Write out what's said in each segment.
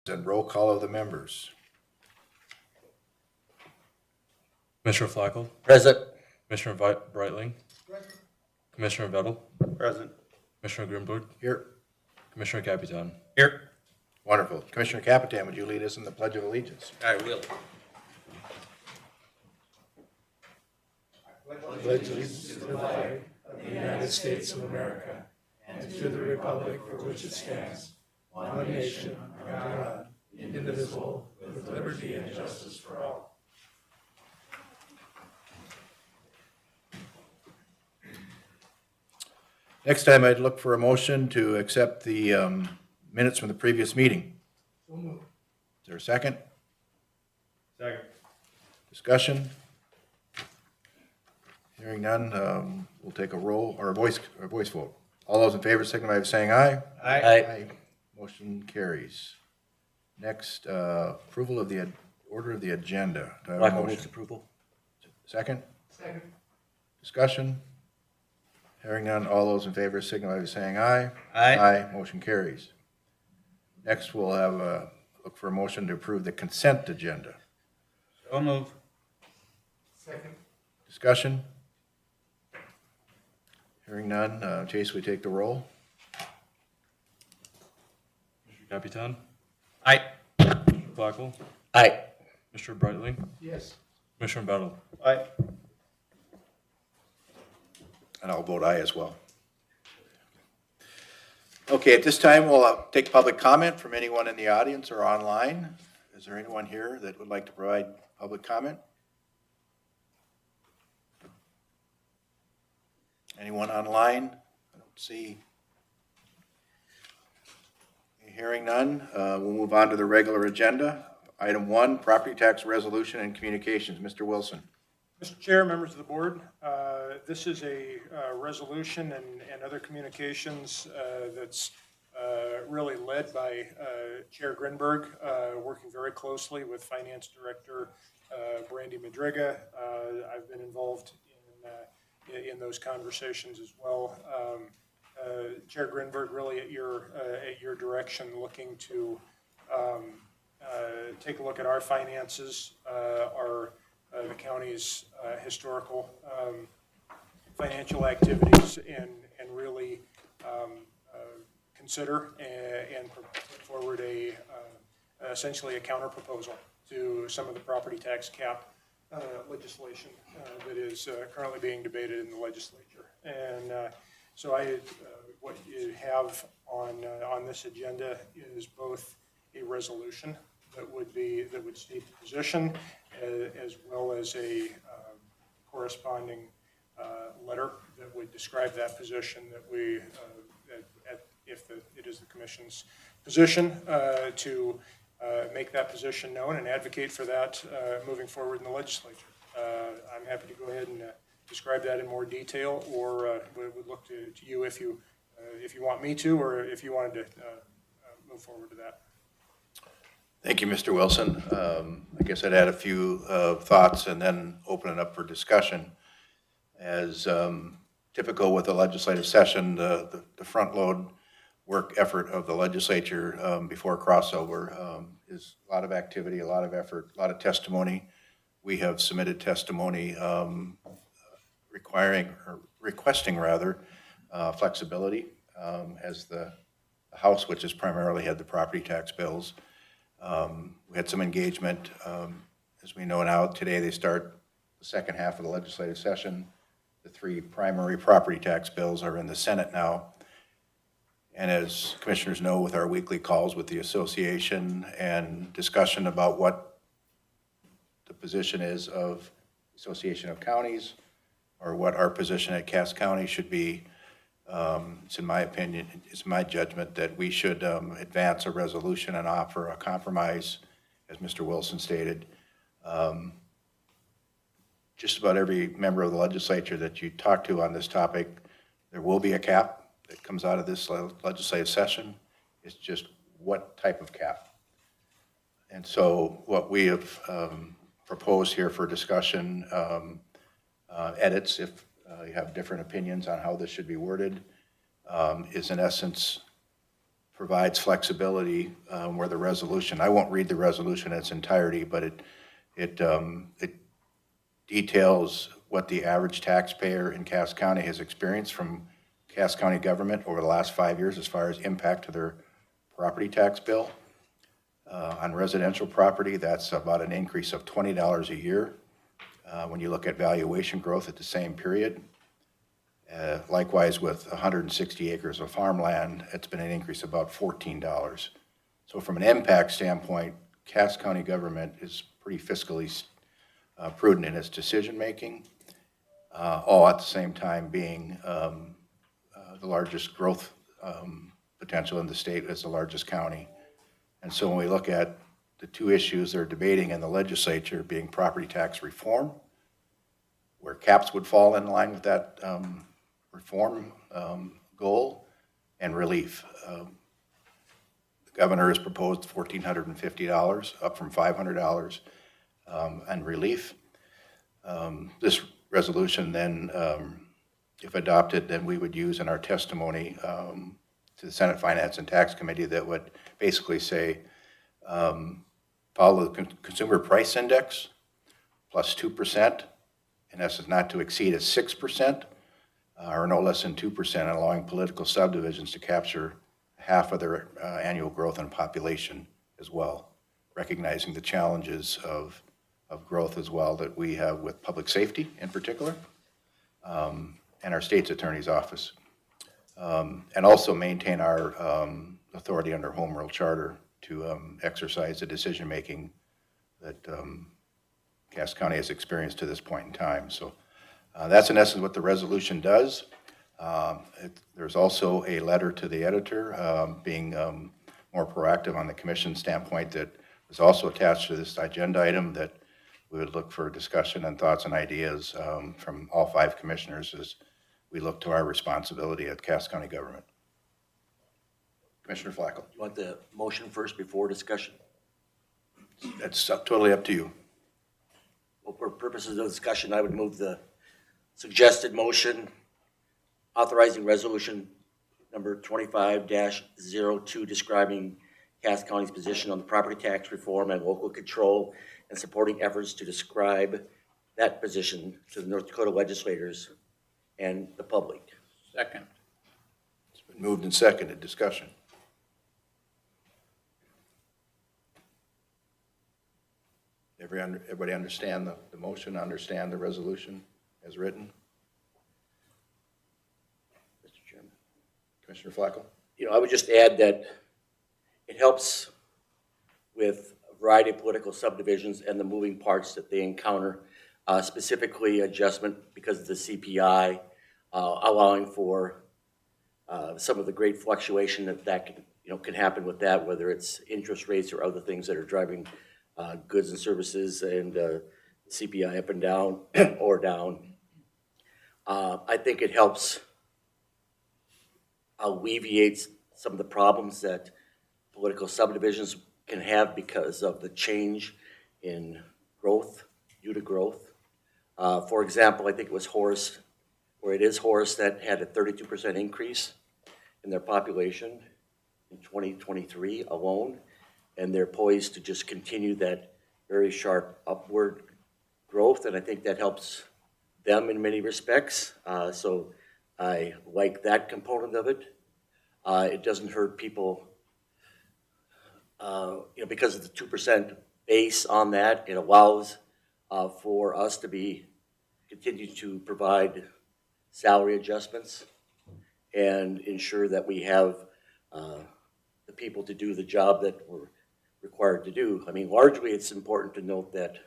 and roll call of the members. Commissioner Flacco, Present. Commissioner Breitling, Commissioner Vettel, Present. Commissioner Greenberg, Here. Commissioner Capitan. Here. Wonderful. Commissioner Capitan, would you lead us in the Pledge of Allegiance? I will. Pledge allegiance to the flag of the United States of America and to the republic for which it stands, one nation, under God, indivisible, with liberty and justice for all. Next time, I'd look for a motion to accept the minutes from the previous meeting. So moved. Is there a second? Second. Discussion? Hearing none, we'll take a roll or a voice vote. All those in favor signify by saying aye. Aye. Motion carries. Next, approval of the order of the agenda. Do I have a Flacco moves motion? approval. Second? Second. Discussion? Hearing none, all those in favor signify by saying aye. Aye. Motion carries. Next, we'll have look for a motion to approve the consent agenda. So move. Second. Discussion? Hearing none, Chase, we take the roll. Commissioner Capitan, Aye. Commissioner Flacco, Aye. Commissioner Breitling, Yes. Commissioner Vettel. Aye. And I'll vote aye as well. Okay, at this time, we'll take public comment from anyone in the audience or online. Is there anyone here that would like to provide public comment? Anyone online? I don't see. Hearing none, we'll move on to the regular agenda. Item 1, property tax resolution and communications. Mr. Wilson. Mr. Chair, members of the board, this is a resolution and other communications that's really led by Chair Grinberg, working very closely with Finance Director Brandy Madriga. I've been involved in those conversations as well. Chair Grinberg, really at your direction, looking to take a look at our finances, the county's historical financial activities, and really consider and put forward essentially a counter proposal to some of the property tax cap legislation that is currently being debated in the legislature. And so what you have on this agenda is both a resolution that would state the position, as well as a corresponding letter that would describe that position, that we, if it is the commission's position, to make that position known and advocate for that moving forward in the legislature. I'm happy to go ahead and describe that in more detail, or would look to you if you want me to, or if you wanted to move forward to that. Thank you, Mr. Wilson. I guess I'd add a few thoughts and then open it up for discussion. As typical with a legislative session, the front load work effort of the legislature before crossover is a lot of activity, a lot of effort, a lot of testimony. We have submitted testimony requesting flexibility as the House, which has primarily had the property tax bills. We had some engagement. As we know now, today they start the second half of the legislative session. The 3 primary property tax bills are in the Senate now. And as commissioners know, with our weekly calls with the association and discussion about what the position is of the Association of Counties, or what our position at Cass County should be, it's in my opinion, it's my judgment that we should advance a resolution and offer a compromise, as Mr. Wilson stated. Just about every member of the legislature that you talk to on this topic, there will be a cap that comes out of this legislative session. It's just what type of cap. And so what we have proposed here for discussion, edits if you have different opinions on how this should be worded, is in essence provides flexibility where the resolution, I won't read the resolution in its entirety, but it details what the average taxpayer in Cass County has experienced from Cass County government over the last 5 years as far as impact to their property tax bill. On residential property, that's about an increase of $20 a year when you look at valuation growth at the same period. Likewise, with 160 acres of farmland, it's been an increase of about $14. So from an impact standpoint, Cass County government is pretty fiscally prudent in its decision-making, all at the same time being the largest growth potential in the state as the largest county. And so when we look at the two issues they're debating in the legislature being property tax reform, where caps would fall in line with that reform goal, and relief. The governor has proposed $1,450, up from $500, and relief. This resolution then, if adopted, then we would use in our testimony to the Senate Finance and Tax Committee that would basically say, follow the Consumer Price Index plus 2%, in essence not to exceed a 6%, or no less than 2%, allowing political subdivisions to capture half of their annual growth in population as well, recognizing the challenges of growth as well that we have with public safety in particular, and our state's attorney's office. And also maintain our authority under Home Rule Charter to exercise the decision-making that Cass County has experienced to this point in time. So that's in essence what the resolution does. There's also a letter to the editor being more proactive on the commission standpoint that is also attached to this agenda item that we would look for discussion and thoughts and ideas from all 5 commissioners as we look to our responsibility at Cass County government. Commissioner Flacco. You want the motion first before discussion? That's totally up to you. Well, for purposes of discussion, I would move the suggested motion authorizing resolution number 25-02 describing Cass County's position on the property tax reform and local control and supporting efforts to describe that position to the North Dakota legislators and the public. Second. It's been moved and seconded. Discussion. Everybody understand the motion, understand the resolution as written? Mr. Chairman. Commissioner Flacco? I would just add that it helps with a variety of political subdivisions and the moving parts that they encounter, specifically adjustment because of the CPI, allowing for some of the great fluctuation that can happen with that, whether it's interest rates or other things that are driving goods and services and CPI up and down or down. I think it helps alleviate some of the problems that political subdivisions can have because of the change in growth, due to growth. For example, I think it was Horace, or it is Horace, that had a 32% increase in their population in 2023 alone, and they're poised to just continue that very sharp upward growth, and I think that helps them in many respects. So I like that component of it. It doesn't hurt people, because of the 2% base on that. It allows for us to continue to provide salary adjustments and ensure that we have the people to do the job that we're required to do. I mean, largely it's important to note that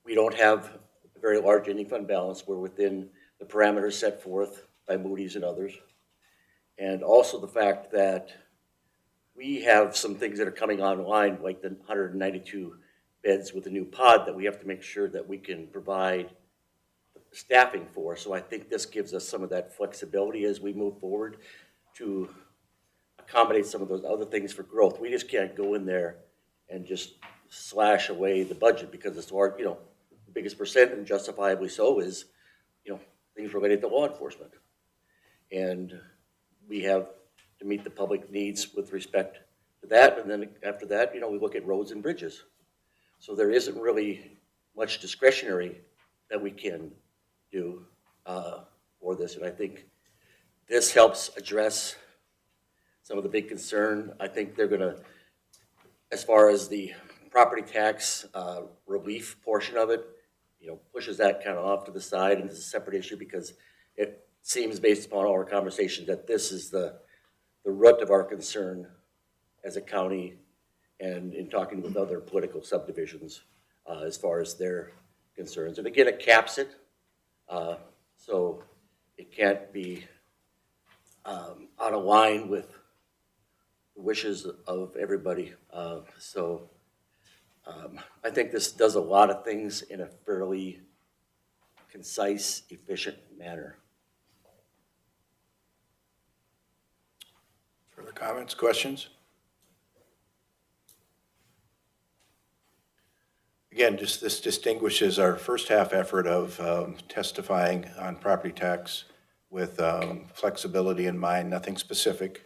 we don't have a very large ending fund balance. We're within the parameters set forth by Moody's and others. And also the fact that we have some things that are coming online, like the 192 beds with a new pod that we have to make sure that we can provide staffing for. So I think this gives us some of that flexibility as we move forward to accommodate some of those other things for growth. We just can't go in there and just slash away the budget because it's hard, the biggest percent, and justifiably so, is, things related to law enforcement. And we have to meet the public needs with respect to that. And then after that, we look at roads and bridges. So there isn't really much discretionary that we can do for this. And I think this helps address some of the big concern. I think they're going to, as far as the property tax relief portion of it, pushes that kind of off to the side, and it's a separate issue because it seems, based upon all our conversations, that this is the root of our concern as a county and in talking with other political subdivisions as far as their concerns. And again, it caps it, so it can't be out of line with the wishes of everybody. I think this does a lot of things in a fairly concise, efficient manner. Further comments, questions? Again, just this distinguishes our first half effort of testifying on property tax with flexibility in mind, nothing specific.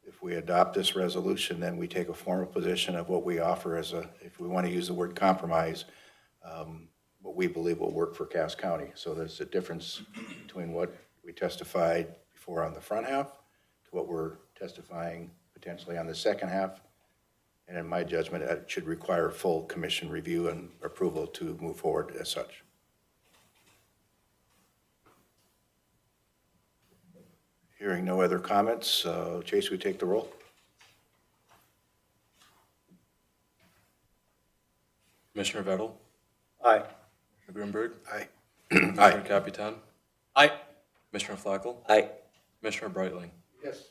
If we adopt this resolution, then we take a formal position of what we offer as if we want to use the word compromise, what we believe will work for Cass County. So there's a difference between what we testified before on the front half to what we're testifying potentially on the second half. And in my judgment, it should require full commission review and approval to move forward as such. Hearing no other comments, Chase, we take the roll. Commissioner Vettel, Aye. Commissioner Grunberg, Aye. Commissioner Capitan, Aye. Commissioner Flacco, Aye. Commissioner Breitling. Yes.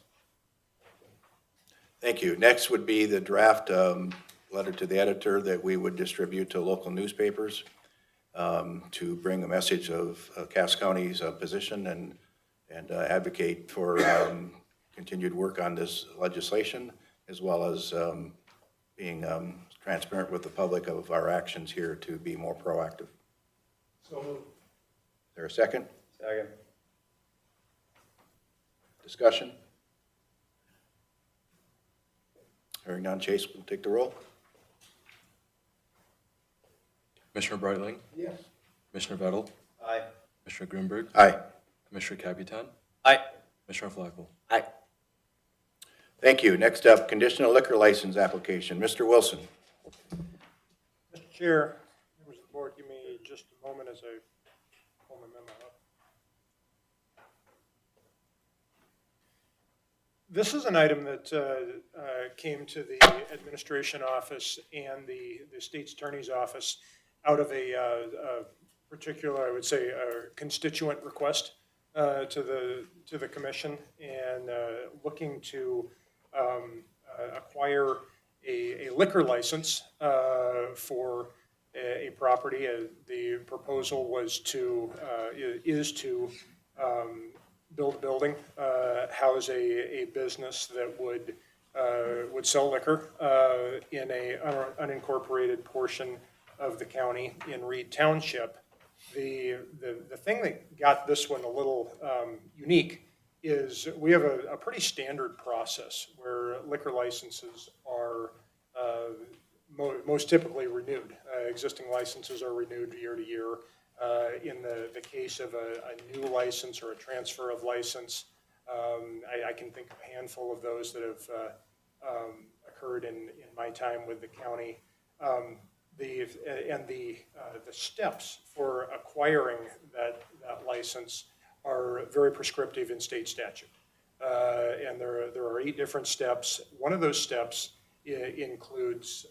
Thank you. Next would be the draft letter to the editor that we would distribute to local newspapers to bring a message of Cass County's position and advocate for continued work on this legislation, as well as being transparent with the public of our actions here to be more proactive. So moved. Is there a second? Second. Discussion? Hearing none, Chase will take the roll. Commissioner Breitling, Yes. Commissioner Vettel, Aye. Commissioner Grunberg, Aye. Commissioner Capitan, Aye. Commissioner Flacco. Aye. Thank you. Next up, conditional liquor license application. Mr. Wilson. Mr. Chair, members of the board, give me just a moment as I pull my memo up. This is an item that came to the administration office and the state's attorney's office out of a particular, I would say, a constituent request to the commission, and looking to acquire a liquor license for a property. The proposal was is to build a building, house a business that would sell liquor in a unincorporated portion of the county in Reed Township. The thing that got this one a little unique is we have a pretty standard process where liquor licenses are most typically renewed. Existing licenses are renewed year to year. In the case of a new license or a transfer of license, I can think of a handful of those that have occurred in my time with the county. The steps for acquiring that license are very prescriptive in state statute. And there are 8 different steps. One of those steps includes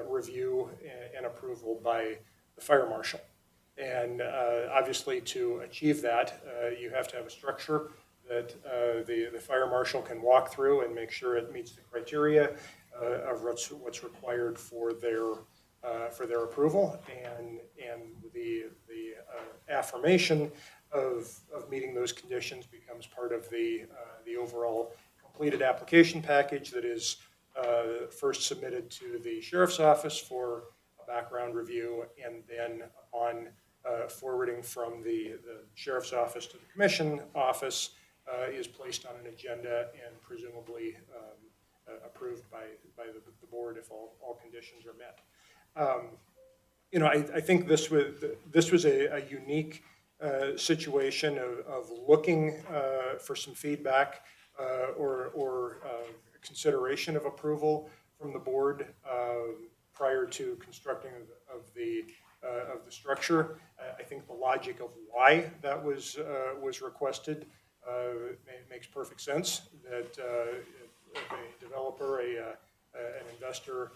review and approval by the fire marshal. And obviously, to achieve that, you have to have a structure that the fire marshal can walk through and make sure it meets the criteria of what's required for their approval, and the affirmation of meeting those conditions becomes part of the overall completed application package that is first submitted to the sheriff's office for a background review, and then upon forwarding from the sheriff's office to the commission office, is placed on an agenda and presumably approved by the board if all conditions are met. I think this was a unique situation of looking for some feedback or consideration of approval from the board prior to constructing of the structure. I think the logic of why that was requested makes perfect sense. That a developer, an investor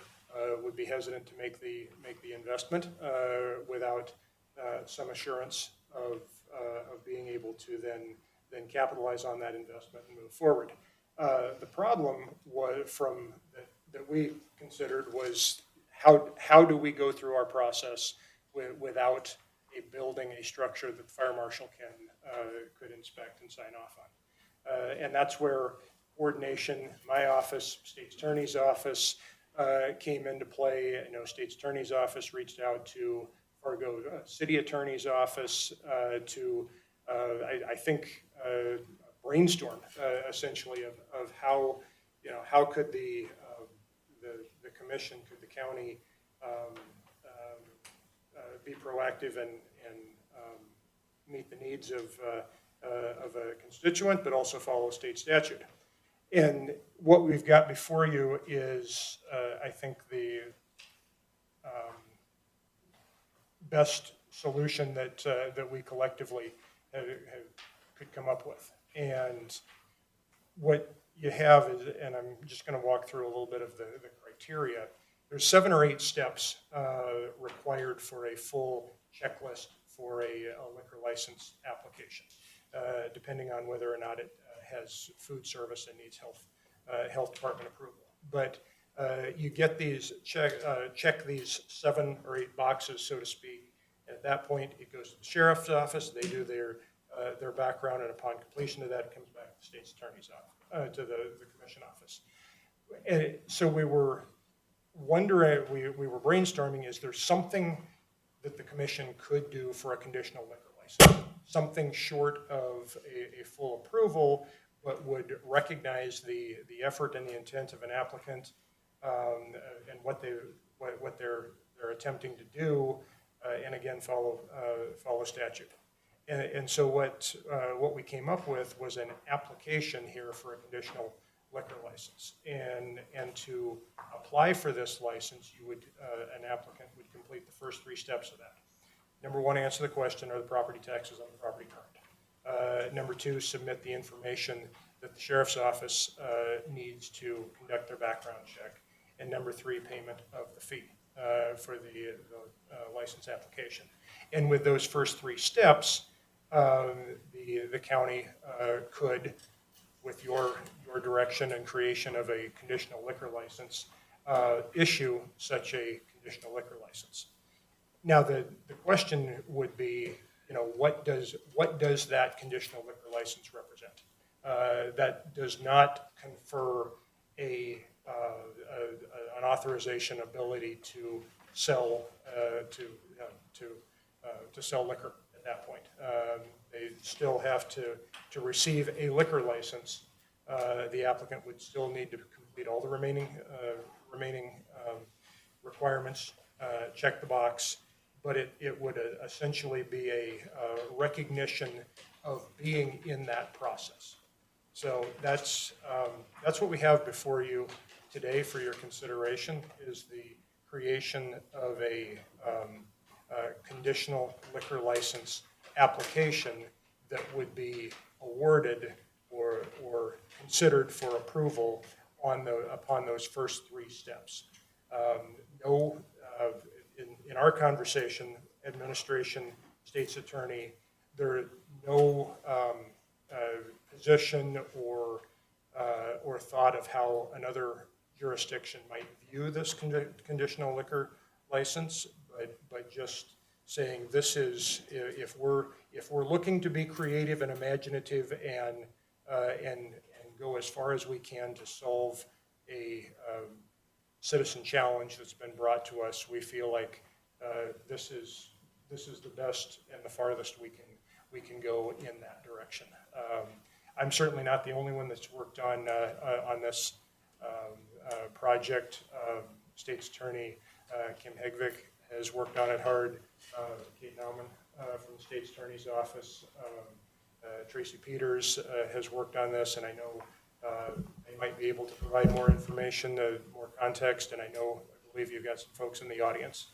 would be hesitant to make the investment without some assurance of being able to then capitalize on that investment and move forward. The problem that we considered was how do we go through our process without building a structure that the fire marshal could inspect and sign off on. And that's where coordination, my office, state's attorney's office came into play. I know state's attorney's office reached out to Fargo city attorney's office to, I think, brainstorm essentially of how could the commission, could the county be proactive and meet the needs of a constituent, but also follow state statute. And what we've got before you is, I think, the best solution that we collectively could come up with. And what you have is, and I'm just going to walk through a little bit of the criteria. There's 7 or 8 steps required for a full checklist for a liquor license application, depending on whether or not it has food service and needs health department approval. But you get these, check these 7 or 8 boxes, so to speak. At that point, it goes to the sheriff's office. They do their background, and upon completion of that, it comes back to the state's attorney's office, to the commission office. And so we were wondering, we were brainstorming, is there something that the commission could do for a conditional liquor license? Something short of a full approval, but would recognize the effort and the intent of an applicant and what they're attempting to do, and again follow statute. And so what we came up with was an application here for a conditional liquor license. And to apply for this license, an applicant would complete the first 3 steps of that. Number 1, answer the question, are the property taxes on the property current? Number 2, submit the information that the sheriff's office needs to conduct their background check. And number 3, payment of the fee for the license application. And with those first 3 steps, the county could, with your direction and creation of a conditional liquor license, issue such a conditional liquor license. Now, the question would be, what does that conditional liquor license represent? That does not confer an authorization ability to sell to sell liquor at that point. They still have to receive a liquor license. The applicant would still need to complete all the remaining requirements, check the box, but it would essentially be a recognition of being in that process. So that's what we have before you today for your consideration, is the creation of a conditional liquor license application that would be awarded or considered for approval upon those first 3 steps. In our conversation, administration, state's attorney, there no position or thought of how another jurisdiction might view this conditional liquor license, but just saying this is, if we're looking to be creative and imaginative and go as far as we can to solve a citizen challenge that's been brought to us, we feel like this is the best and the farthest we can go in that direction. I'm certainly not the only one that's worked on this project. State's Attorney Kim Hegvik has worked on it hard. Kate Nauman from the State's Attorney's Office, Tracy Peters has worked on this, and I know they might be able to provide more information, more context, and I believe you've got some folks in the audience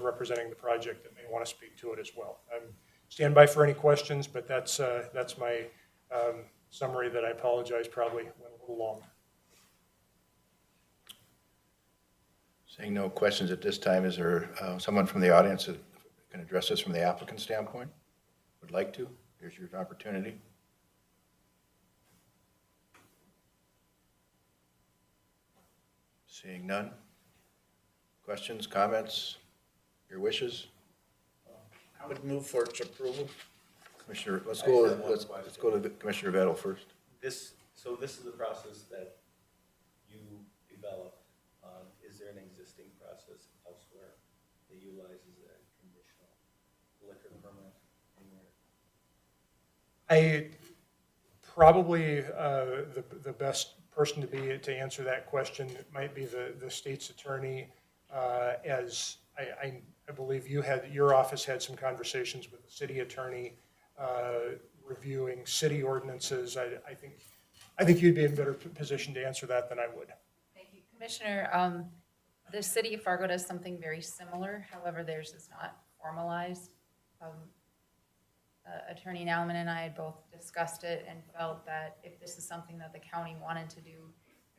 representing the project that may want to speak to it as well. Stand by for any questions, but that's my summary that I apologize probably went a little long. Seeing no questions at this time, is there someone from the audience that can address this from the applicant standpoint? Would like to? Here's your opportunity. Seeing none. Questions, comments, your wishes? I would move for its approval. Commissioner, let's go to Commissioner Vettel first. So this is the process that you developed. Is there an existing process elsewhere that utilizes a conditional liquor permit in your? I probably the best person to answer that question might be the state's attorney, as I believe your office had some conversations with the city attorney reviewing city ordinances. I think you'd be in a better position to answer that than I would. Thank you, Commissioner. The city of Fargo does something very similar. However, theirs is not formalized. Attorney Nauman and I had both discussed it and felt that if this is something that the county wanted to do,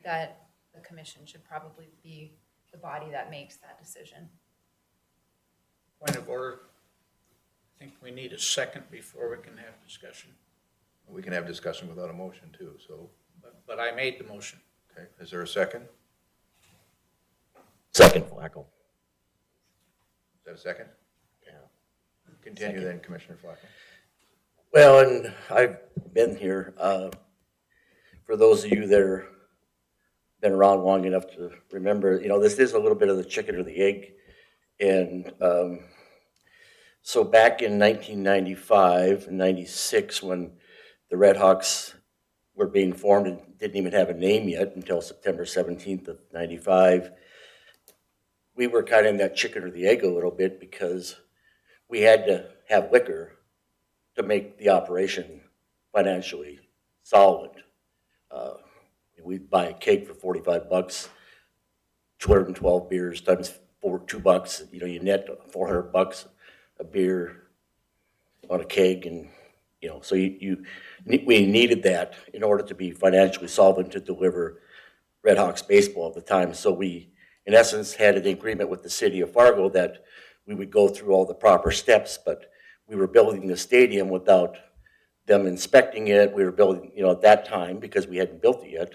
that the commission should probably be the body that makes that decision. Point of order. I think we need a second before we can have discussion. We can have discussion without a motion too, so. But I made the motion. Okay, is there a second? Second, Flacco. Is that a second? Yeah. Continue Second. then, Commissioner Flacco. Well, and I've been here. For those of you that are been around long enough to remember, this is a little bit of the chicken or the egg. And so back in 1995 and 96, when the Red Hawks were being formed and didn't even have a name yet until September 17th of 95, we were kind of in that chicken or the egg a little bit because we had to have liquor to make the operation financially solid. We'd buy a keg for $45, 212 beers times $2. You net $400 a beer on a keg, and so we needed that in order to be financially solvent to deliver Red Hawks baseball at the time. So we, in essence, had an agreement with the city of Fargo that we would go through all the proper steps, but we were building the stadium without them inspecting it. We were building, at that time, because we hadn't built it yet,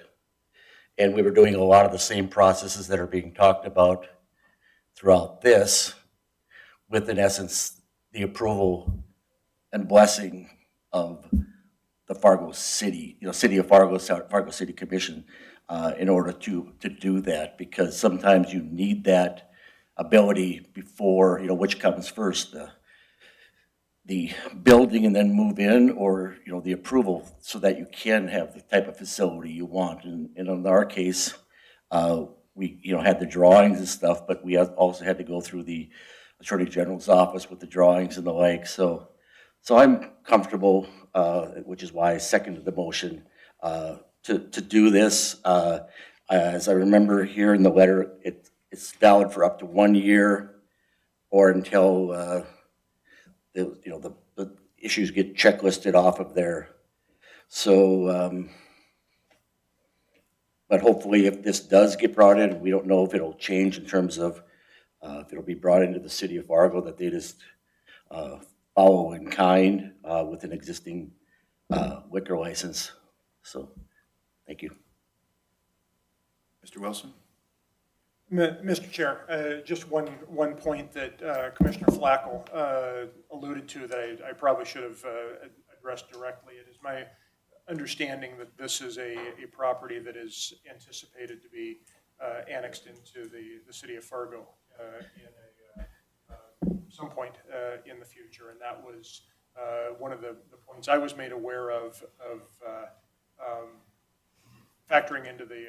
and we were doing a lot of the same processes that are being talked about throughout this, with, in essence, the approval and blessing of the Fargo City, City of Fargo City Commission, in order to do that, because sometimes you need that ability before, which comes first, the building and then move in, or, the approval, so that you can have the type of facility you want. And in our case, we, had the drawings and stuff, but we also had to go through the Attorney General's office with the drawings and the like. So I'm comfortable, which is why I seconded the motion, to do this. As I remember here in the letter, it's valid for up to 1 year, or until the issues get checklisted off of there. So, but hopefully, if this does get brought in, we don't know if it'll change in terms of if it'll be brought into the city of Fargo, that they just follow in kind with an existing liquor license. So, thank you. Mr. Wilson? Mr. Chair, just one point that Commissioner Flacco alluded to that I probably should have addressed directly. It is my understanding that this is a property that is anticipated to be annexed into the city of Fargo in some point in the future, and that was one of the points I was made aware of factoring into the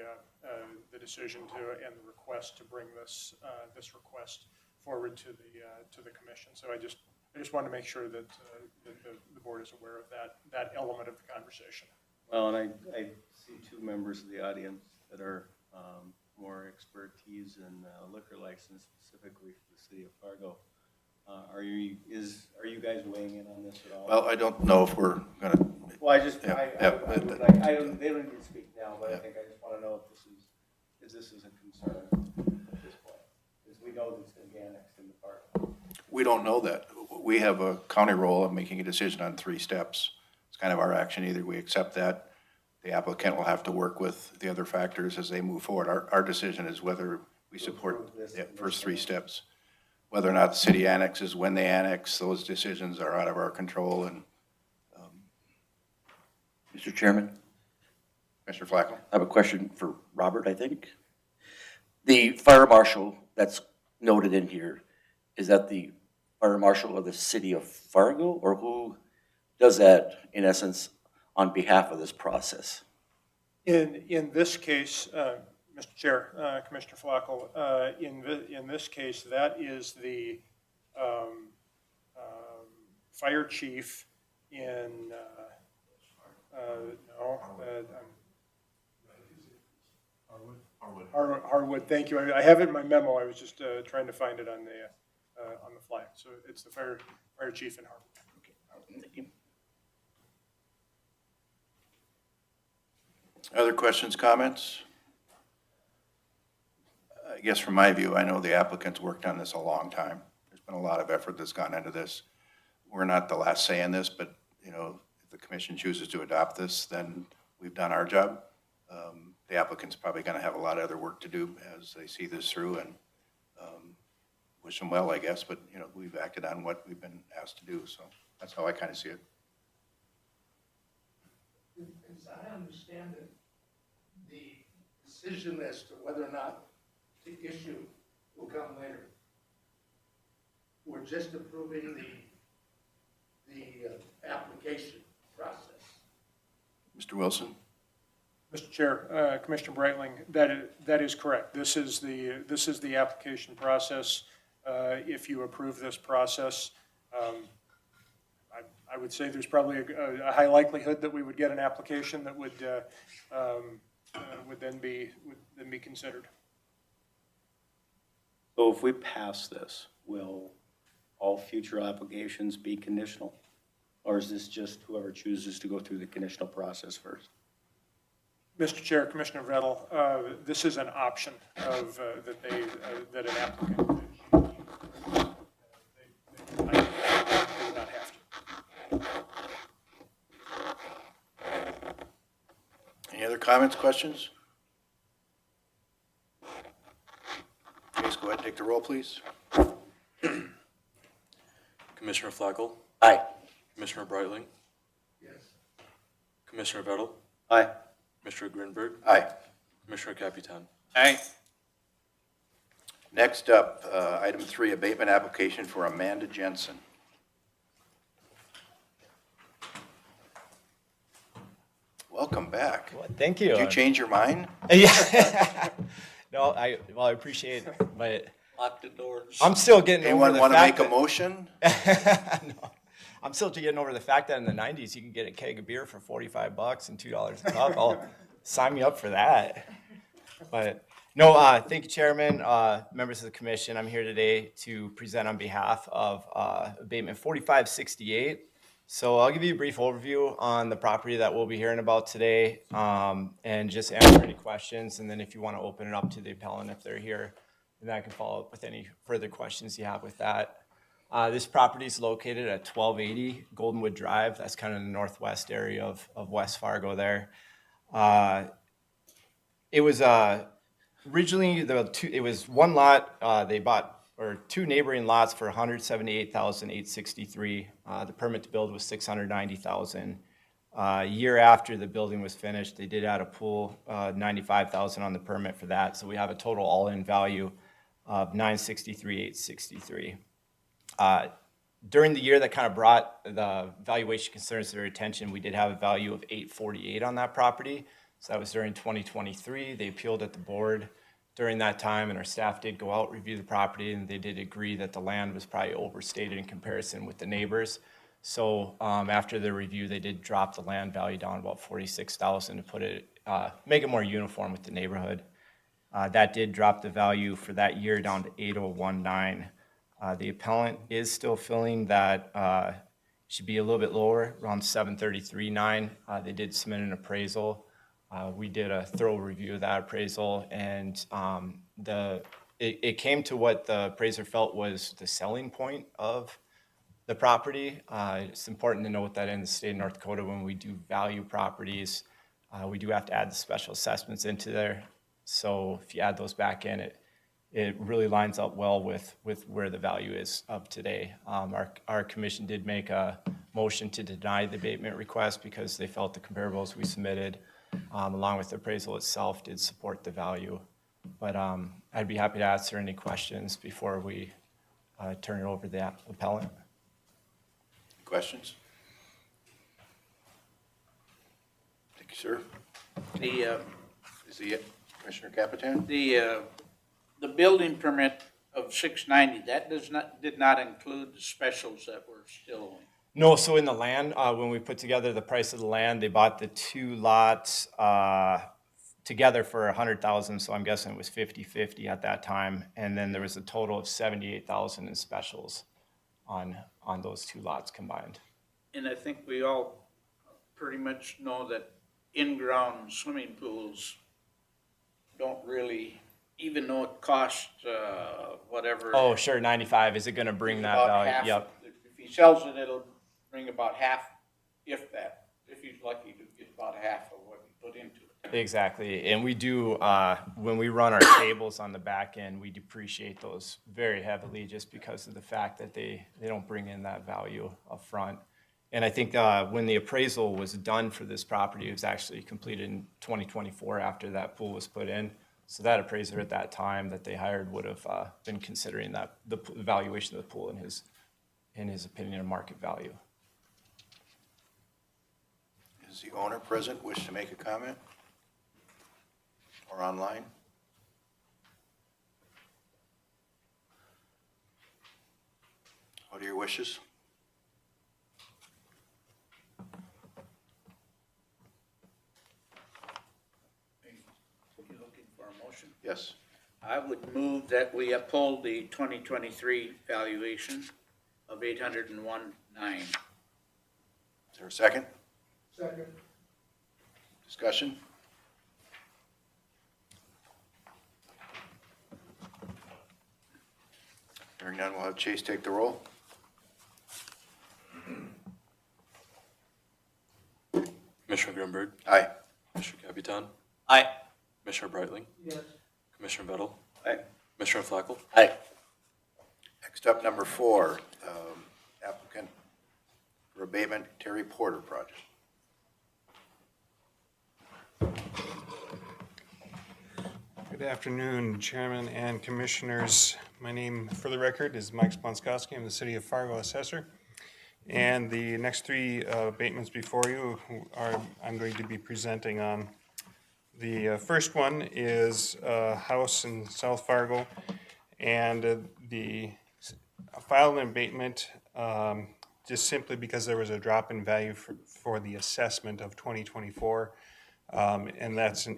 decision and the request to bring this request forward to the commission. So I just wanted to make sure that the board is aware of that element of the conversation. Well, and I see two members of the audience that are more expertise in liquor license, specifically for the city of Fargo. Are you guys weighing in on this at all? Well, I don't know if we're gonna, Well, I just, Yeah, I yeah. would like, they don't need to speak now, but I Yeah. think I just want to know if this is a concern at this point. Because we know that it's going to be annexed into Fargo. we don't know that. We have a county role of making a decision on 3 steps. It's kind of our action. Either we accept that, the applicant will have to work with the other factors as they move forward. Our decision is whether we support the first 3 steps. Whether or not the city annexes, when they annex, those decisions are out of our control. And Mr. Chairman, Commissioner Flacco? I have a question for Robert, I think. The fire marshal that's noted in here, is that the fire marshal of the city of Fargo, or who does that, in essence, on behalf of this process? In this case, Mr. Chair, Commissioner Flacco, in this case, that is the fire chief in, Harwood, thank you. I have it in my memo. I was just trying to find it on the fly. So it's the fire chief in Harwood. Thank you. Other questions, comments? I guess from my view, I know the applicant's worked on this a long time. There's been a lot of effort that's gone into this. We're not the last say in this, but, you know, if the commission chooses to adopt this, then we've done our job. The applicant's probably going to have a lot of other work to do as they see this through, and wish them well, I guess, but, you know, we've acted on what we've been asked to do, so that's how I kind of see it. As I understand it, the decision as to whether or not to issue will come later. We're just approving the application process. Mr. Wilson? Mr. Chair, Commissioner Breitling, that is correct. This is the application process. If you approve this process, I would say there's probably a high likelihood that we would get an application that would then be considered. So if we pass this, will all future applications be conditional? Or is this just whoever chooses to go through the conditional process first? Mr. Chair, Commissioner Vettel, this is an option of, that an applicant, they would not have to. Any other comments, questions? Case, go ahead and take the roll, please. Commissioner Flacco? Aye. Commissioner Breitling? Yes. Commissioner Vettel? Aye. Commissioner Grinberg? Aye. Commissioner Capitan? Aye. Next up, item 3, abatement application for Amanda Jenson. Welcome back. Well, thank you. Did you change your mind? Yeah. No, I appreciate it, but Lock the doors. I'm still getting over Anyone the want to fact make a motion? No, I'm still getting over the fact that in the 90s you can get a keg of beer for $45 and $2 a cup. I'll sign me up for that. But no, thank you, Chairman, members of the commission. I'm here today to present on behalf of Abatement 4568. So I'll give you a brief overview on the property that we'll be hearing about today, and just answer any questions. And then if you want to open it up to the appellant if they're here, then I can follow up with any further questions you have with that. This property is located at 1280 Goldenwood Drive. That's kind of the northwest area of West Fargo there. It was originally it was one lot. They bought two neighboring lots for $178,863. The permit to build was $690,000. A year after the building was finished, they did add a pool, $95,000 on the permit for that. So we have a total all-in value of $963,863. during the year that kind of brought the valuation concerns to their attention, we did have a value of $848 on that property. So that was during 2023. They appealed at the board during that time, and our staff did go out, review the property, and they did agree that the land was probably overstated in comparison with the neighbors. So after the review, they did drop the land value down about $46,000 to put it, make it more uniform with the neighborhood. That did drop the value for that year down to $8,019. The appellant is still feeling that should be a little bit lower, around $733,900. They did submit an appraisal. We did a thorough review of that appraisal, and it came to what the appraiser felt was the selling point of the property. It's important to note that in the state of North Dakota, when we do value properties, we do have to add the special assessments into there. So if you add those back in, it really lines up well with where the value is of today. Our commission did make a motion to deny the abatement request because they felt the comparables we submitted, along with the appraisal itself, did support the value. But I'd be happy to answer any questions before we turn it over to the appellant. Questions? Thank you, sir. Is he it, Commissioner Capitan? The building permit of $690, that did not include the specials that were still. No, so in the land, when we put together the price of the land, they bought the two lots together for $100,000. So I'm guessing it was 50-50 at that time, and then there was a total of $78,000 in specials on those two lots combined. And I think we all pretty much know that in-ground swimming pools don't really, even though it costs whatever. Oh, sure, 95. Is it going to bring that about value? half. Yep. If he sells it, it'll bring about half, if that. If he's lucky to get about half of what he put into it. Exactly, and we do, when we run our tables on the back end, we depreciate those very heavily just because of the fact that they don't bring in that value up front. And I think when the appraisal was done for this property, it was actually completed in 2024 after that pool was put in. So that appraiser at that time that they hired would have been considering that the valuation of the pool in his opinion of market value. Is the owner present, wish to make a comment? Or online? What are your wishes? You looking for a motion? Yes. I would move that we uphold the 2023 valuation of $801,900. Is there a second? Second. Discussion? Hearing none, we'll have Chase take the roll. Commissioner Grinberg, Aye. Commissioner Capitan, Aye. Commissioner Breitling, Yes. Commissioner Vettel, Aye. Commissioner Flacco, Aye. Next up, number 4, applicant for abatement, Terry Porter project. Good afternoon, Chairman and Commissioners. My name, for the record, is Mike Splonskowski. I'm the City of Fargo Assessor. And the next 3 abatements before you are, I'm going to be presenting on. The first one is a house in South Fargo, and the filed an abatement just simply because there was a drop in value for the assessment of 2024. And that's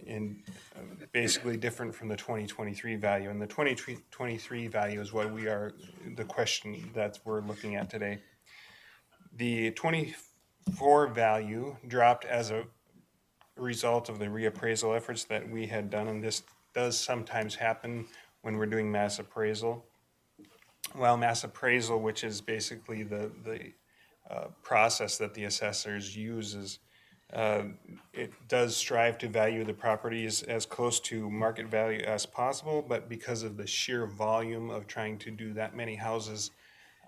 basically different from the 2023 value. And the 2023 value is what the question that we're looking at today. The 24 value dropped as a result of the reappraisal efforts that we had done, and this does sometimes happen when we're doing mass appraisal. Well, mass appraisal, which is basically the process that the assessors uses, it does strive to value the properties as close to market value as possible, but because of the sheer volume of trying to do that many houses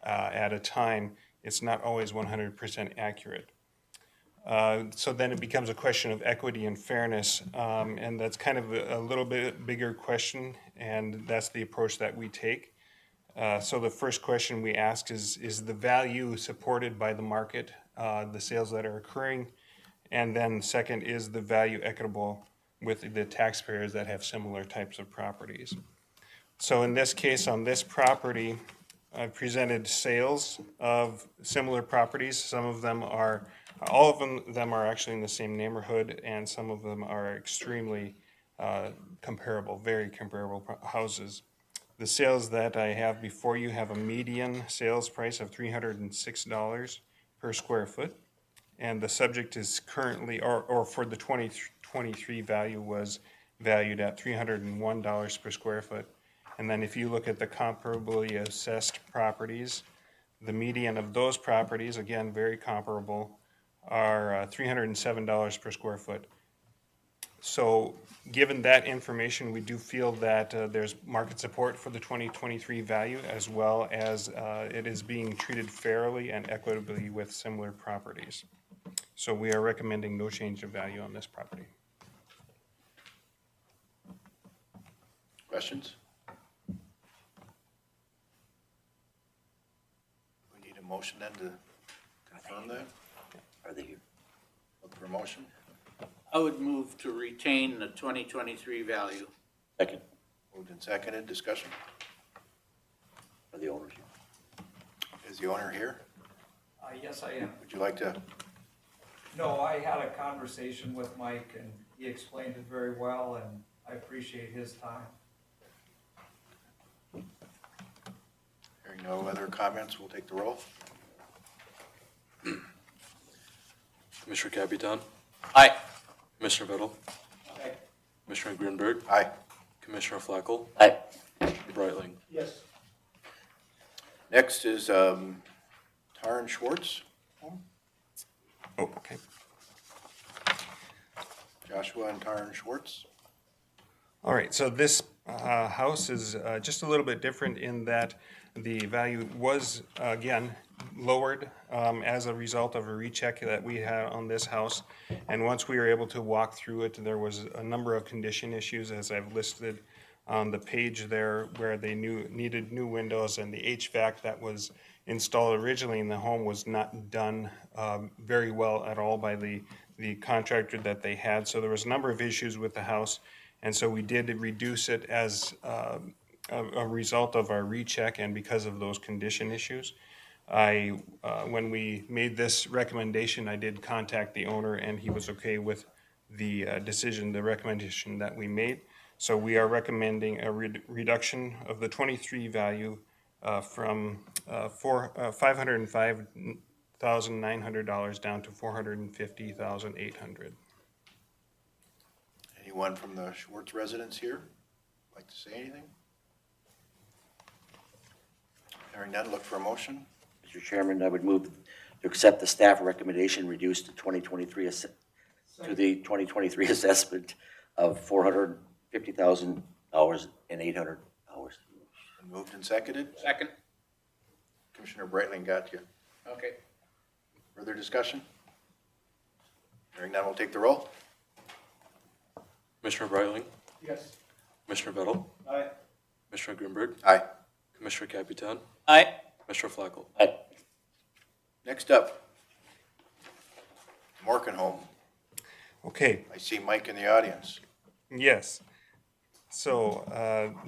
at a time, it's not always 100% accurate. So then it becomes a question of equity and fairness, and that's kind of a little bit bigger question, and that's the approach that we take. So the first question we ask is the value supported by the market, the sales that are occurring? And then second, is the value equitable with the taxpayers that have similar types of properties? So in this case, on this property, I presented sales of similar properties. Some of them are, all of them are actually in the same neighborhood, and some of them are extremely comparable, very comparable houses. The sales that I have before you have a median sales price of $306 per square foot. And the subject is currently, or for the 2023 value, was valued at $301 per square foot. And then if you look at the comparably assessed properties, the median of those properties, again, very comparable, are $307 per square foot. So given that information, we do feel that there's market support for the 2023 value, as well as it is being treated fairly and equitably with similar properties. So we are recommending no change of value on this property. Questions? We need a motion then to confirm that? Are they here? Look for a motion. I would move to retain the 2023 value. Second. Moved and seconded, discussion. Are the owners here? Is the owner here? Yes, I am. Would you like to? No, I had a conversation with Mike and he explained it very well and I appreciate his time. Hearing no other comments, we'll take the roll. Commissioner Capitan, Aye. Commissioner Biddle, Aye. Commissioner Grunberg, Aye. Commissioner Flacco, Aye. Breitling. Yes. Next is Taryn Schwarz. Oh, okay. Joshua and Taryn Schwarz. All right, so this house is just a little bit different in that the value was, again, lowered as a result of a recheck that we had on this house. And once we were able to walk through it, there was a number of condition issues, as I've listed on the page there, where they needed new windows, and the HVAC that was installed originally in the home was not done very well at all by the contractor that they had. So there was a number of issues with the house, and so we did reduce it as a result of our recheck and because of those condition issues. When we made this recommendation, I did contact the owner, and he was okay with the decision, the recommendation that we made. So we are recommending a reduction of the 23 value from $505,900 down to $450,800. Anyone from the Schwartz residence here like to say anything? Hearing none, look for a motion. Mr. Chairman, I would move to accept the staff recommendation reduced to 2023 to the 2023 assessment of $450,000 and $800. Moved and seconded. Second? Commissioner Breitling got you. Okay. Further discussion? Hearing none, we'll take the roll. Commissioner Breitling, Yes. Commissioner Biddle, Aye. Commissioner Grunberg, Aye. Commissioner Capitan, Aye. Commissioner Flacco. Aye. Next up, Morken home. Okay. I see Mike in the audience. Yes. So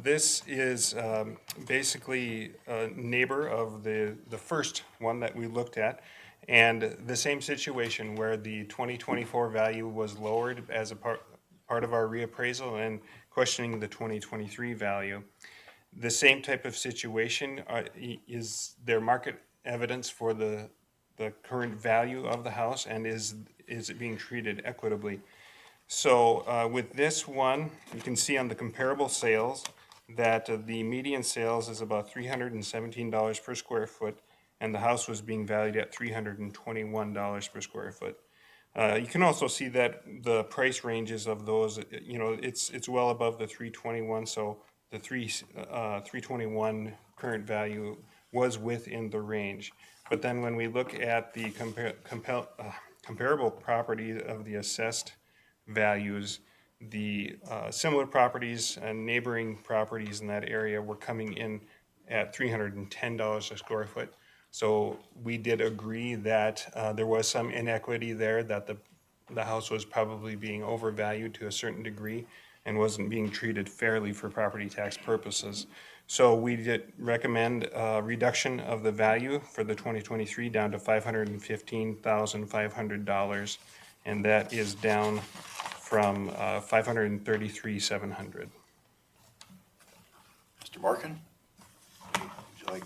this is basically a neighbor of the first one that we looked at, and the same situation where the 2024 value was lowered as a part of our reappraisal and questioning the 2023 value. The same type of situation is there market evidence for the current value of the house, and is it being treated equitably? So with this one, you can see on the comparable sales that the median sales is about $317 per square foot, and the house was being valued at $321 per square foot. You can also see that the price ranges of those, it's well above the 321, so the 321 current value was within the range. But then when we look at the comparable property of the assessed values, the similar properties and neighboring properties in that area were coming in at $310 a square foot. So we did agree that there was some inequity there, that the house was probably being overvalued to a certain degree and wasn't being treated fairly for property tax purposes. So we did recommend a reduction of the value for the 2023 down to $515,500, and that is down from $533,700. Mr. Morken? Would you like?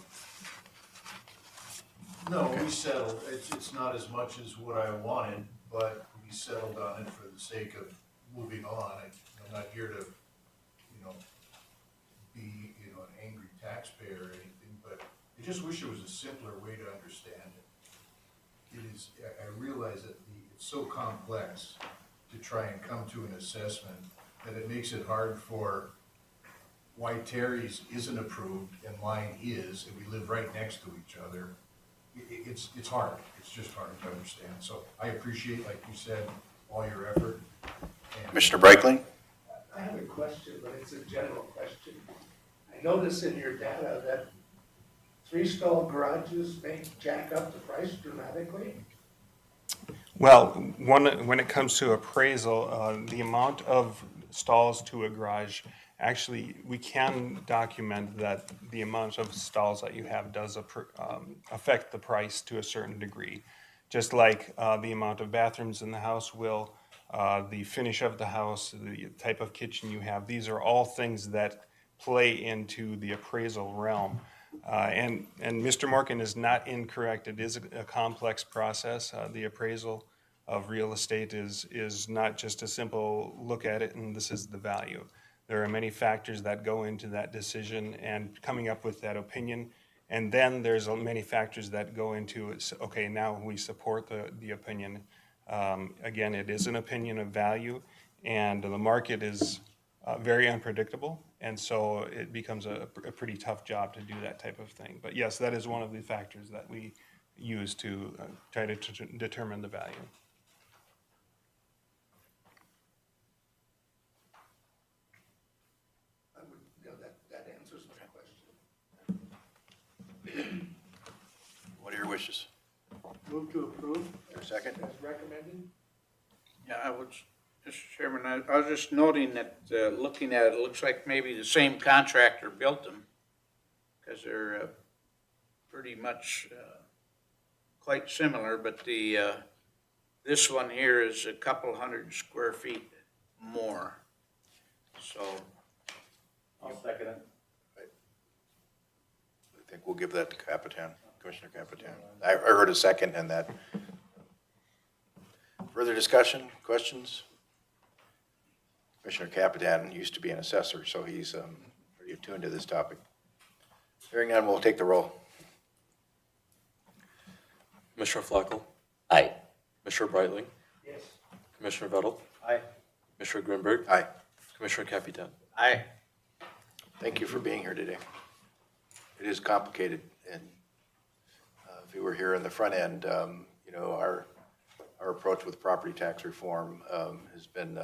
No, we settled, it's not as much as what I wanted, but we settled on it for the sake of moving on. I'm not here to, be, an angry taxpayer or anything, but I just wish there was a simpler way to understand it. It is, I realize that it's so complex to try and come to an assessment that it makes it hard for why Terry's isn't approved and mine is, and we live right next to each other. It's hard, it's just hard to understand. So I appreciate, like you said, all your effort. And Commissioner Breitling? I have a question, but it's a general question. I notice in your data that 3-stall garages may jack up the price dramatically. Well, when it comes to appraisal, the amount of stalls to a garage, actually, we can document that the amount of stalls that you have does affect the price to a certain degree. Just like the amount of bathrooms in the house will, the finish of the house, the type of kitchen you have, these are all things that play into the appraisal realm. And Mr. Morken is not incorrect. It is a complex process. The appraisal of real estate is not just a simple look at it and this is the value. There are many factors that go into that decision and coming up with that opinion. And then there's many factors that go into it. Okay, now we support the opinion. Again, it is an opinion of value, and the market is very unpredictable. And so it becomes a pretty tough job to do that type of thing. But yes, that is one of the factors that we use to try to determine the value. That answers my question. What are your wishes? Move to approve Is there a second? as recommended. Yeah, Mr. Chairman, I was just noting that, looking at it, it looks like maybe the same contractor built them, because they're pretty much quite similar, but this one here is a couple hundred square feet more. So I'll second it. I think we'll give that to Capitan, Commissioner Capitan. I heard a second in that. Further discussion, questions? Commissioner Capitan used to be an assessor, so he's pretty attuned to this topic. Hearing none, we'll take the roll. Commissioner Flacco, Aye. Commissioner Breitling, Yes. Commissioner Vettel, Aye. Commissioner Grunberg, Aye. Commissioner Capitan. aye. Thank you for being here today. It is complicated, and if you were here in the front end, our approach with property tax reform has been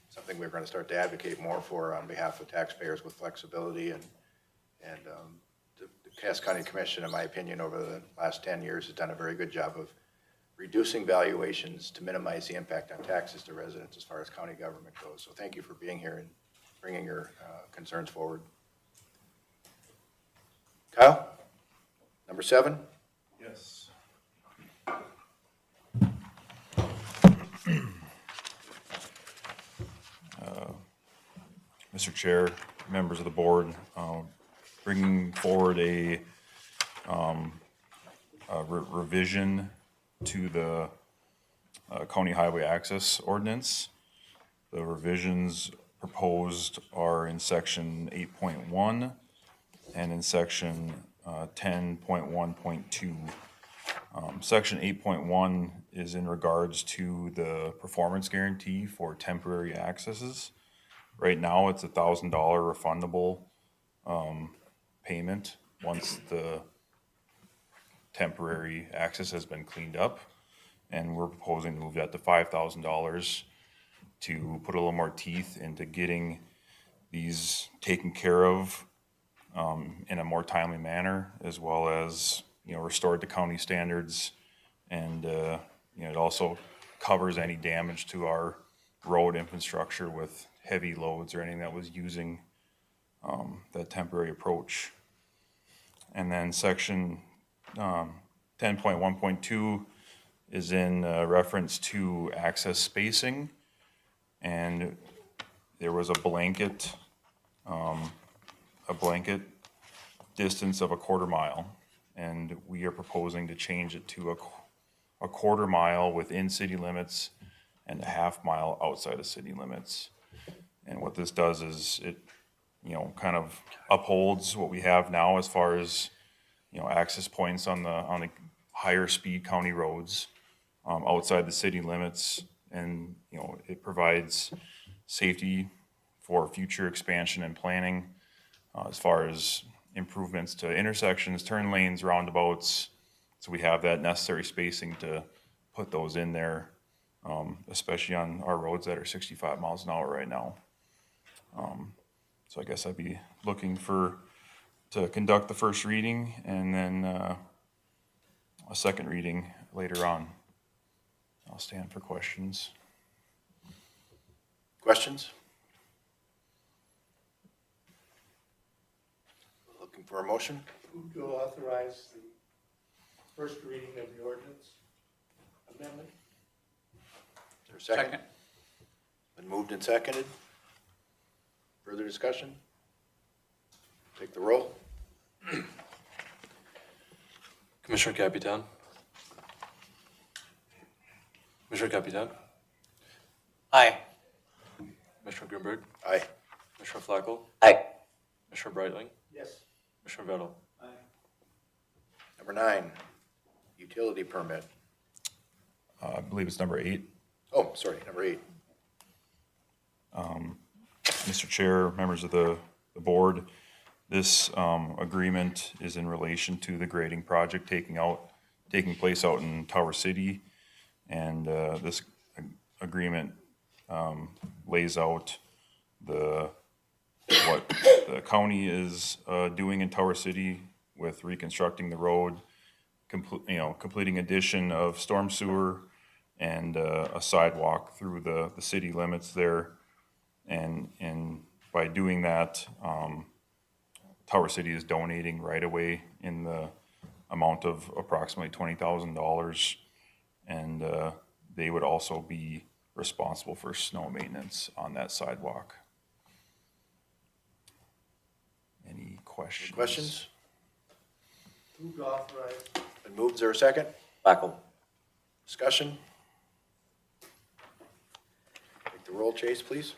something we're going to start to advocate more for on behalf of taxpayers with flexibility, and the Cass County Commission, in my opinion, over the last 10 years has done a very good job of reducing valuations to minimize the impact on taxes to residents as far as county government goes. So thank you for being here and bringing your concerns forward. Kyle, number 7. Yes. Mr. Chair, members of the board, bringing forward a revision to the County Highway Access Ordinance. The revisions proposed are in section 8.1 and in section 10.1.2. Section 8.1 is in regards to the performance guarantee for temporary accesses. Right now, it's $1,000 refundable payment once the temporary access has been cleaned up. And we're proposing to move that to $5,000 to put a little more teeth into getting these taken care of in a more timely manner, as well as, restored to county standards. And, it also covers any damage to our road infrastructure with heavy loads or anything that was using that temporary approach. And then section 10.1.2 is in reference to access spacing. And there was a blanket distance of a 1/4 mile. And we are proposing to change it to a 1/4 mile within city limits and a 1/2 mile outside of city limits. And what this does is it, kind of upholds what we have now as far as, access points on the higher speed county roads, outside the city limits. And, it provides safety for future expansion and planning, as far as improvements to intersections, turn lanes, roundabouts. So we have that necessary spacing to put those in there, especially on our roads that are 65 miles an hour right now. So I guess I'd be looking to conduct the first reading and then a second reading later on. I'll stand for questions. Questions? Looking for a motion? Move to authorize the first reading of the ordinance amendment. Is there a second? Been moved and seconded. Further discussion? Take the roll. Commissioner Capitan? Commissioner Capitan? Aye. Commissioner Grimberg? Aye. Commissioner Flacco? Aye. Commissioner Breitling? Yes. Commissioner Vettel? Number 9, utility permit. I believe it's number 8. Oh, sorry, number 8. Mr. Chair, members of the board, this agreement is in relation to the grading project taking place out in Tower City. And this agreement lays out what the county is doing in Tower City with reconstructing the road, completing addition of storm sewer and a sidewalk through the city limits there. And by doing that, Tower City is donating right away in the amount of approximately $20,000. And they would also be responsible for snow maintenance on that sidewalk. Any questions? Questions? Move to authorize. Been moved. Is there a second? Flacco. Discussion? Take the roll, Chase, please.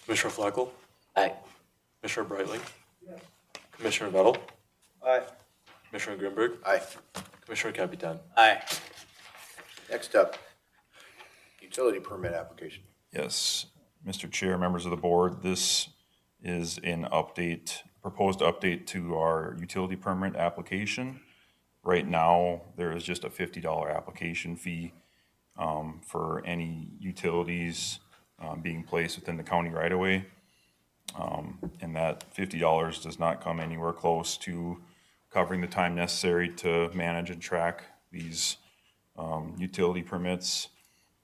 Commissioner Flacco? Aye. Commissioner Breitling? Commissioner Vettel? Aye. Commissioner Grimberg? Aye. Commissioner Capitan? Aye. Next up, utility permit application. Yes, Mr. Chair, members of the board, this is an proposed update to our utility permit application. Right now, there is just a $50 application fee for any utilities being placed within the county right away. And that $50 does not come anywhere close to covering the time necessary to manage and track these utility permits.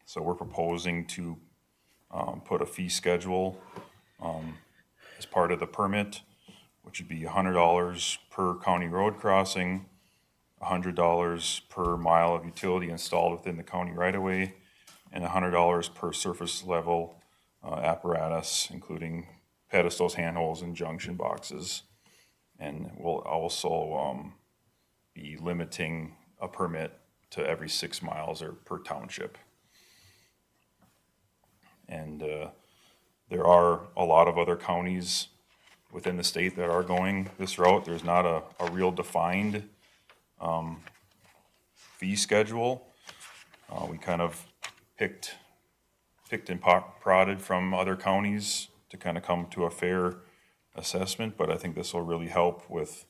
So we're proposing to put a fee schedule as part of the permit, which would be $100 per county road crossing, $100 per mile of utility installed within the county right-of-way, and $100 per surface level apparatus, including pedestals, handholds, and junction boxes. And we'll also be limiting a permit to every 6 miles or per township. And there are a lot of other counties within the state that are going this route. There's not a real defined fee schedule. We kind of picked and prodded from other counties to kind of come to a fair assessment, but I think this will really help with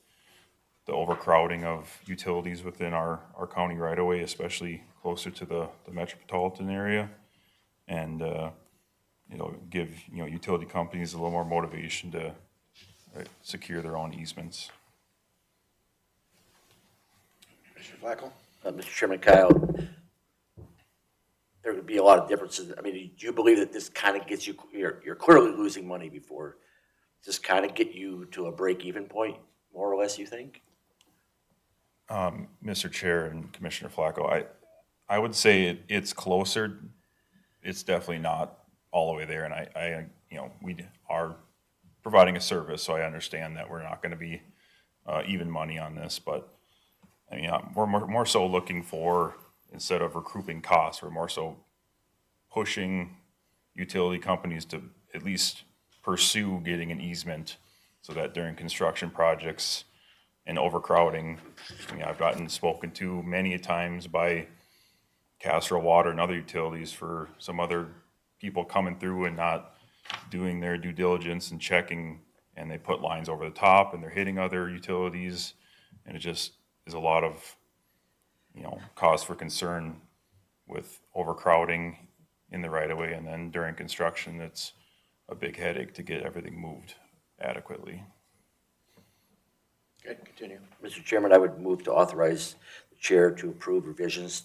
the overcrowding of utilities within our county right away, especially closer to the metropolitan area. And give, utility companies a little more motivation to secure their own easements. Commissioner Flacco? Mr. Chairman, Kyle, there would be a lot of differences. I mean, do you believe that this kind of gets you, you're clearly losing money before, does this kind of get you to a break-even point, more or less, you think? Mr. Chair and Commissioner Flacco, I would say it's closer. It's definitely not all the way there, and I we are providing a service, so I understand that we're not going to be even money on this, but I mean, we're more so looking for, instead of recouping costs, we're more so pushing utility companies to at least pursue getting an easement so that during construction projects and overcrowding, I've gotten spoken to many times by Casserole Water and other utilities for some other people coming through and not doing their due diligence and checking, and they put lines over the top and they're hitting other utilities, and it just is a lot of, cause for concern with overcrowding in the right of way, and then during construction, it's a big headache to get everything moved adequately. Okay, continue. Mr. Chairman, I would move to authorize the chair to approve revisions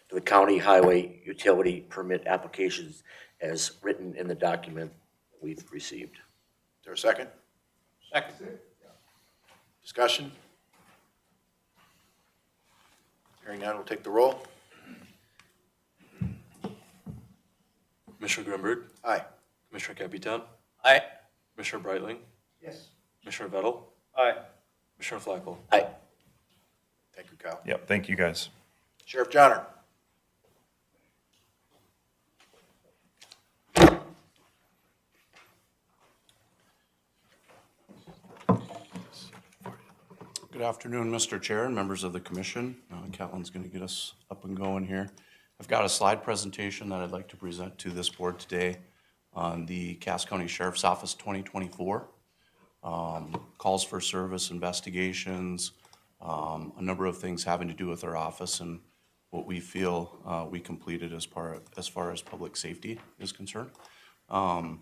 to the county highway utility permit applications as written in the document we've received. Is there a second? Second. Discussion? Hearing none, we'll take the roll. Commissioner Grunberg, Aye. Commissioner Capitan, Aye. Commissioner Breitling, Yes. Commissioner Vettel, Aye. Commissioner Flacco. Aye. Thank you, Kyle. Yep, thank you guys. Sheriff Johnner? Good afternoon, Mr. Chair and members of the commission. Caitlin's going to get us up and going here. I've got a slide presentation that I'd like to present to this board today on the Cass County Sheriff's Office 2024. Calls for service, investigations, a number of things having to do with our office and what we feel we completed as far as public safety is concerned. One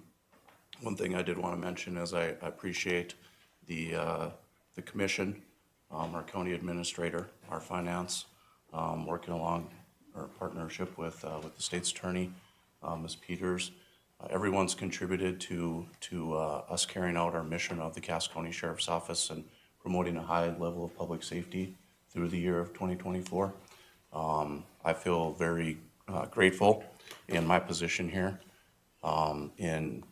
thing I did want to mention is I appreciate the commission, our county administrator, our finance, working along our partnership with the state's attorney, Ms. Peters. Everyone's contributed to us carrying out our mission of the Cass County Sheriff's Office and promoting a high level of public safety through the year of 2024. I feel very grateful in my position here in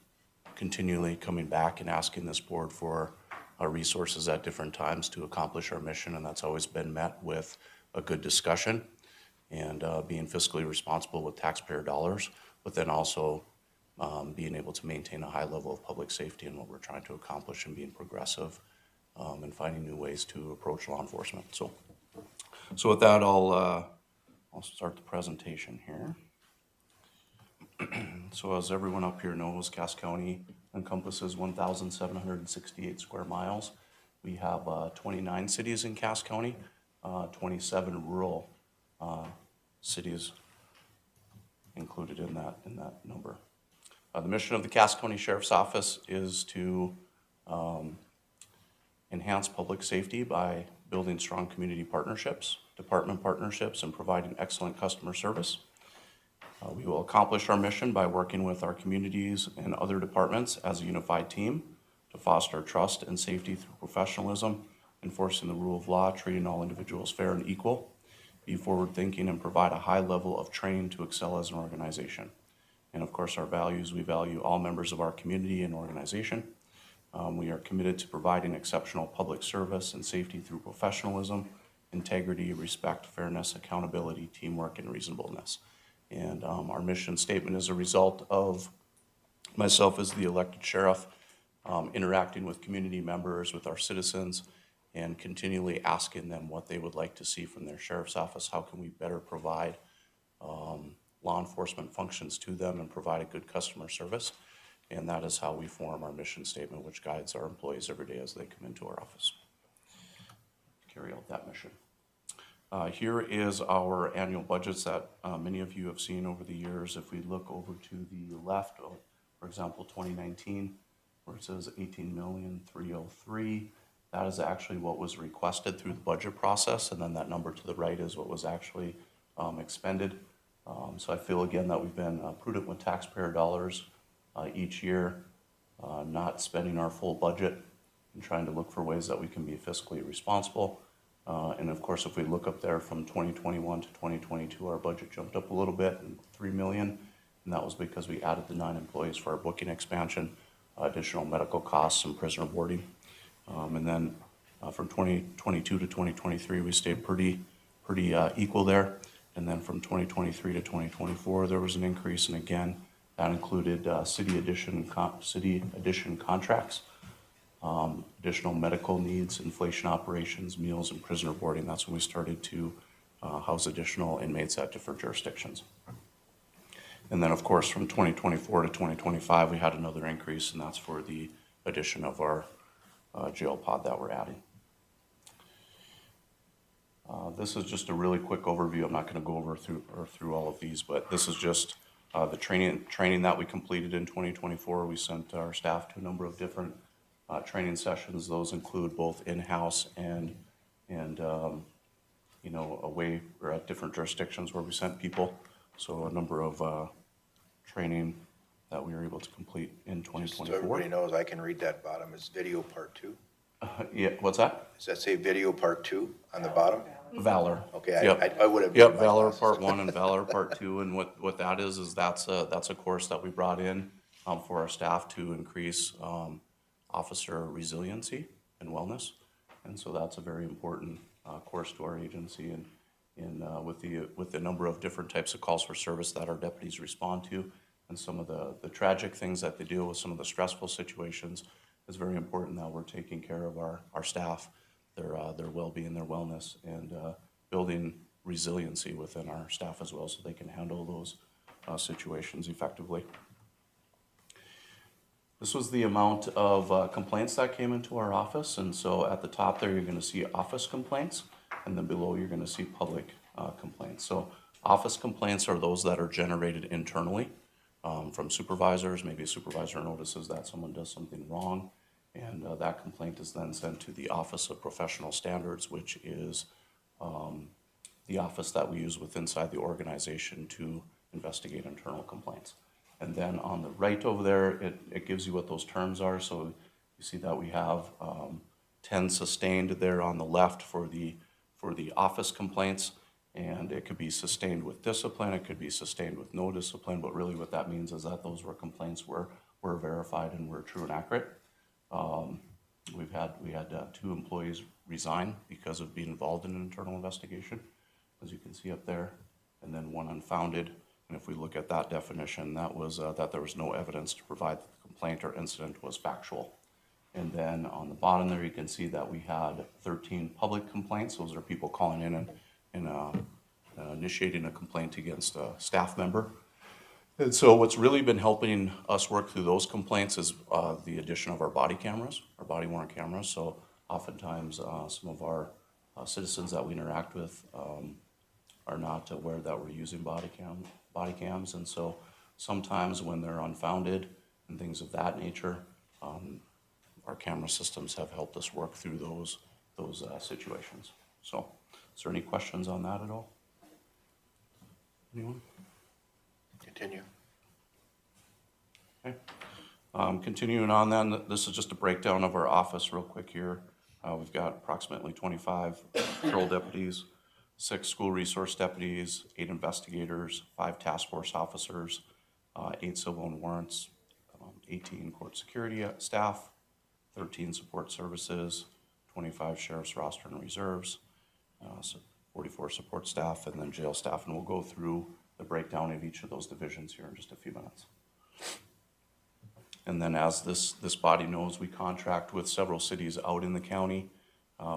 continually coming back and asking this board for our resources at different times to accomplish our mission, and that's always been met with a good discussion and being fiscally responsible with taxpayer dollars, but then also being able to maintain a high level of public safety in what we're trying to accomplish and being progressive and finding new ways to approach law enforcement. So with that, I'll start the presentation here. So as everyone up here knows, Cass County encompasses 1,768 square miles. We have 29 cities in Cass County, 27 rural cities included in that number. The mission of the Cass County Sheriff's Office is to enhance public safety by building strong community partnerships, department partnerships, and providing excellent customer service. We will accomplish our mission by working with our communities and other departments as a unified team to foster trust and safety through professionalism, enforcing the rule of law, treating all individuals fair and equal, be forward-thinking, and provide a high level of training to excel as an organization. And of course, our values, we value all members of our community and organization. We are committed to providing exceptional public service and safety through professionalism, integrity, respect, fairness, accountability, teamwork, and reasonableness. And our mission statement is a result of myself as the elected sheriff, interacting with community members, with our citizens, and continually asking them what they would like to see from their sheriff's office. How can we better provide law enforcement functions to them and provide a good customer service? And that is how we form our mission statement, which guides our employees every day as they come into our office. Carry out that mission. Here is our annual budgets that many of you have seen over the years. If we look over to the left, For example, 2019, where it says 18,303,000, that is actually what was requested through the budget process, and then that number to the right is what was actually expended. So I feel again that we've been prudent with taxpayer dollars each year, not spending our full budget and trying to look for ways that we can be fiscally responsible. And of course, if we look up there from 2021 to 2022, our budget jumped up a little bit, 3 million, and that was because we added the 9 employees for our booking expansion, additional medical costs, and prisoner boarding. And then from 2022 to 2023, we stayed pretty equal there. And then from 2023 to 2024, there was an increase, and again, that included city addition contracts, additional medical needs, inflation operations, meals, and prisoner boarding. That's when we started to house additional inmates at different jurisdictions. And then, of course, from 2024 to 2025, we had another increase, and that's for the addition of our jail pod that we're adding. This is just a really quick overview. I'm not going to go over through all of these, but this is just the training that we completed in 2024. We sent our staff to a number of different training sessions. Those include both in-house and away or at different jurisdictions where we sent people. So a number of training that we were able to complete in 2024. Just so everybody knows, I can read that bottom. It's video part 2. Yeah, what's that? Does that say video part 2 on the bottom? Valor. Okay, Yep. I would have. Yep, Valor Part 1 and Valor Part 2, and what that is that's a course that we brought in for our staff to increase officer resiliency and wellness, and so that's a very important course to our agency, and with the number of different types of calls for service that our deputies respond to, and some of the tragic things that they deal with, some of the stressful situations, it's very important that we're taking care of our staff, their well-being, their wellness, and building resiliency within our staff as well so they can handle those situations effectively. This was the amount of complaints that came into our office, and so at the top there you're going to see office complaints, and then below you're going to see public complaints. So office complaints are those that are generated internally from supervisors. Maybe a supervisor notices that someone does something wrong, and that complaint is then sent to the Office of Professional Standards, which is the office that we use inside the organization to investigate internal complaints. And then on the right over there, it gives you what those terms are. So you see that we have 10 sustained there on the left for the office complaints, and it could be sustained with discipline, it could be sustained with no discipline, but really what that means is that those were complaints were verified and were true and accurate. We had 2 employees resign because of being involved in an internal investigation, as you can see up there, and then 1 unfounded. And if we look at that definition, that was that there was no evidence to provide that the complaint or incident was factual. And then on the bottom there, you can see that we had 13 public complaints. Those are people calling in and initiating a complaint against a staff member. And so what's really been helping us work through those complaints is the addition of our body cameras, our body-worn cameras. So oftentimes some of our citizens that we interact with are not aware that we're using body cams, and so sometimes when they're unfounded and things of that nature, our camera systems have helped us work through those situations. So, is there any questions on that at all? Anyone? Continue. Okay. Continuing on then, this is just a breakdown of our office real quick here. We've got approximately 25 patrol deputies, 6 school resource deputies, 8 investigators, 5 task force officers, 8 civil and warrants, 18 court security staff, 13 support services, 25 sheriff's roster and reserves, 44 support staff, and then jail staff. And we'll go through the breakdown of each of those divisions here in just a few minutes. And then as this body knows, we contract with several cities out in the county.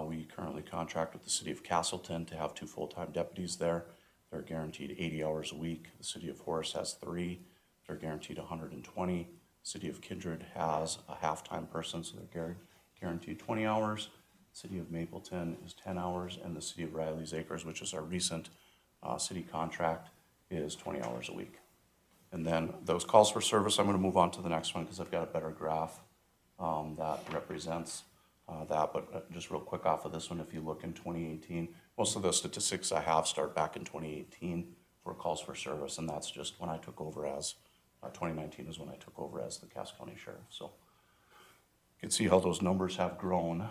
We currently contract with the city of Castleton to have 2 full-time deputies there. They're guaranteed 80 hours a week. The city of Horace has 3. They're guaranteed 120. City of Kindred has a half-time person, so they're guaranteed 20 hours. City of Mapleton is 10 hours, and the city of Riley's Acres, which is our recent city contract, is 20 hours a week. And then those calls for service, I'm gonna move on to the next one because I've got a better graph that represents that. But just real quick off of this one, if you look in 2018, most of the statistics I have start back in 2018 for calls for service, and that's just when I took over as, 2019 is when I took over as the Cass County Sheriff. So you can see how those numbers have grown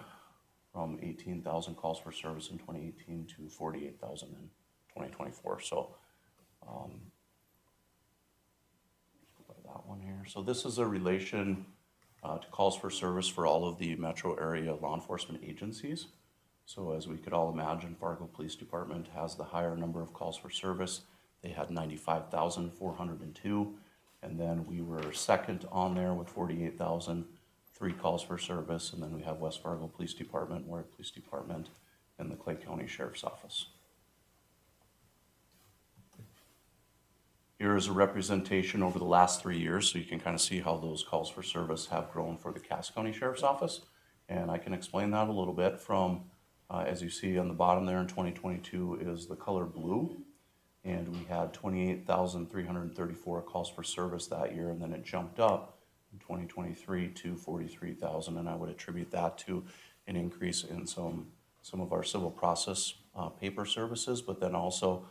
from 18,000 calls for service in 2018 to 48,000 in 2024. So that one here. So this is a relation to calls for service for all of the metro area law enforcement agencies. So as we could all imagine, Fargo Police Department has the higher number of calls for service. They had 95,402, and then we were second on there with 48,003 calls for service, and then we have West Fargo Police Department, Warwick Police Department, and the Clay County Sheriff's Office. Here is a representation over the last 3 years, so you can kind of see how those calls for service have grown for the Cass County Sheriff's Office. And I can explain that a little bit from, as you see on the bottom there in 2022 is the color blue. And we had 28,334 calls for service that year, and then it jumped up in 2023 to 43,000. And I would attribute that to an increase in some of our civil process paper services, but then also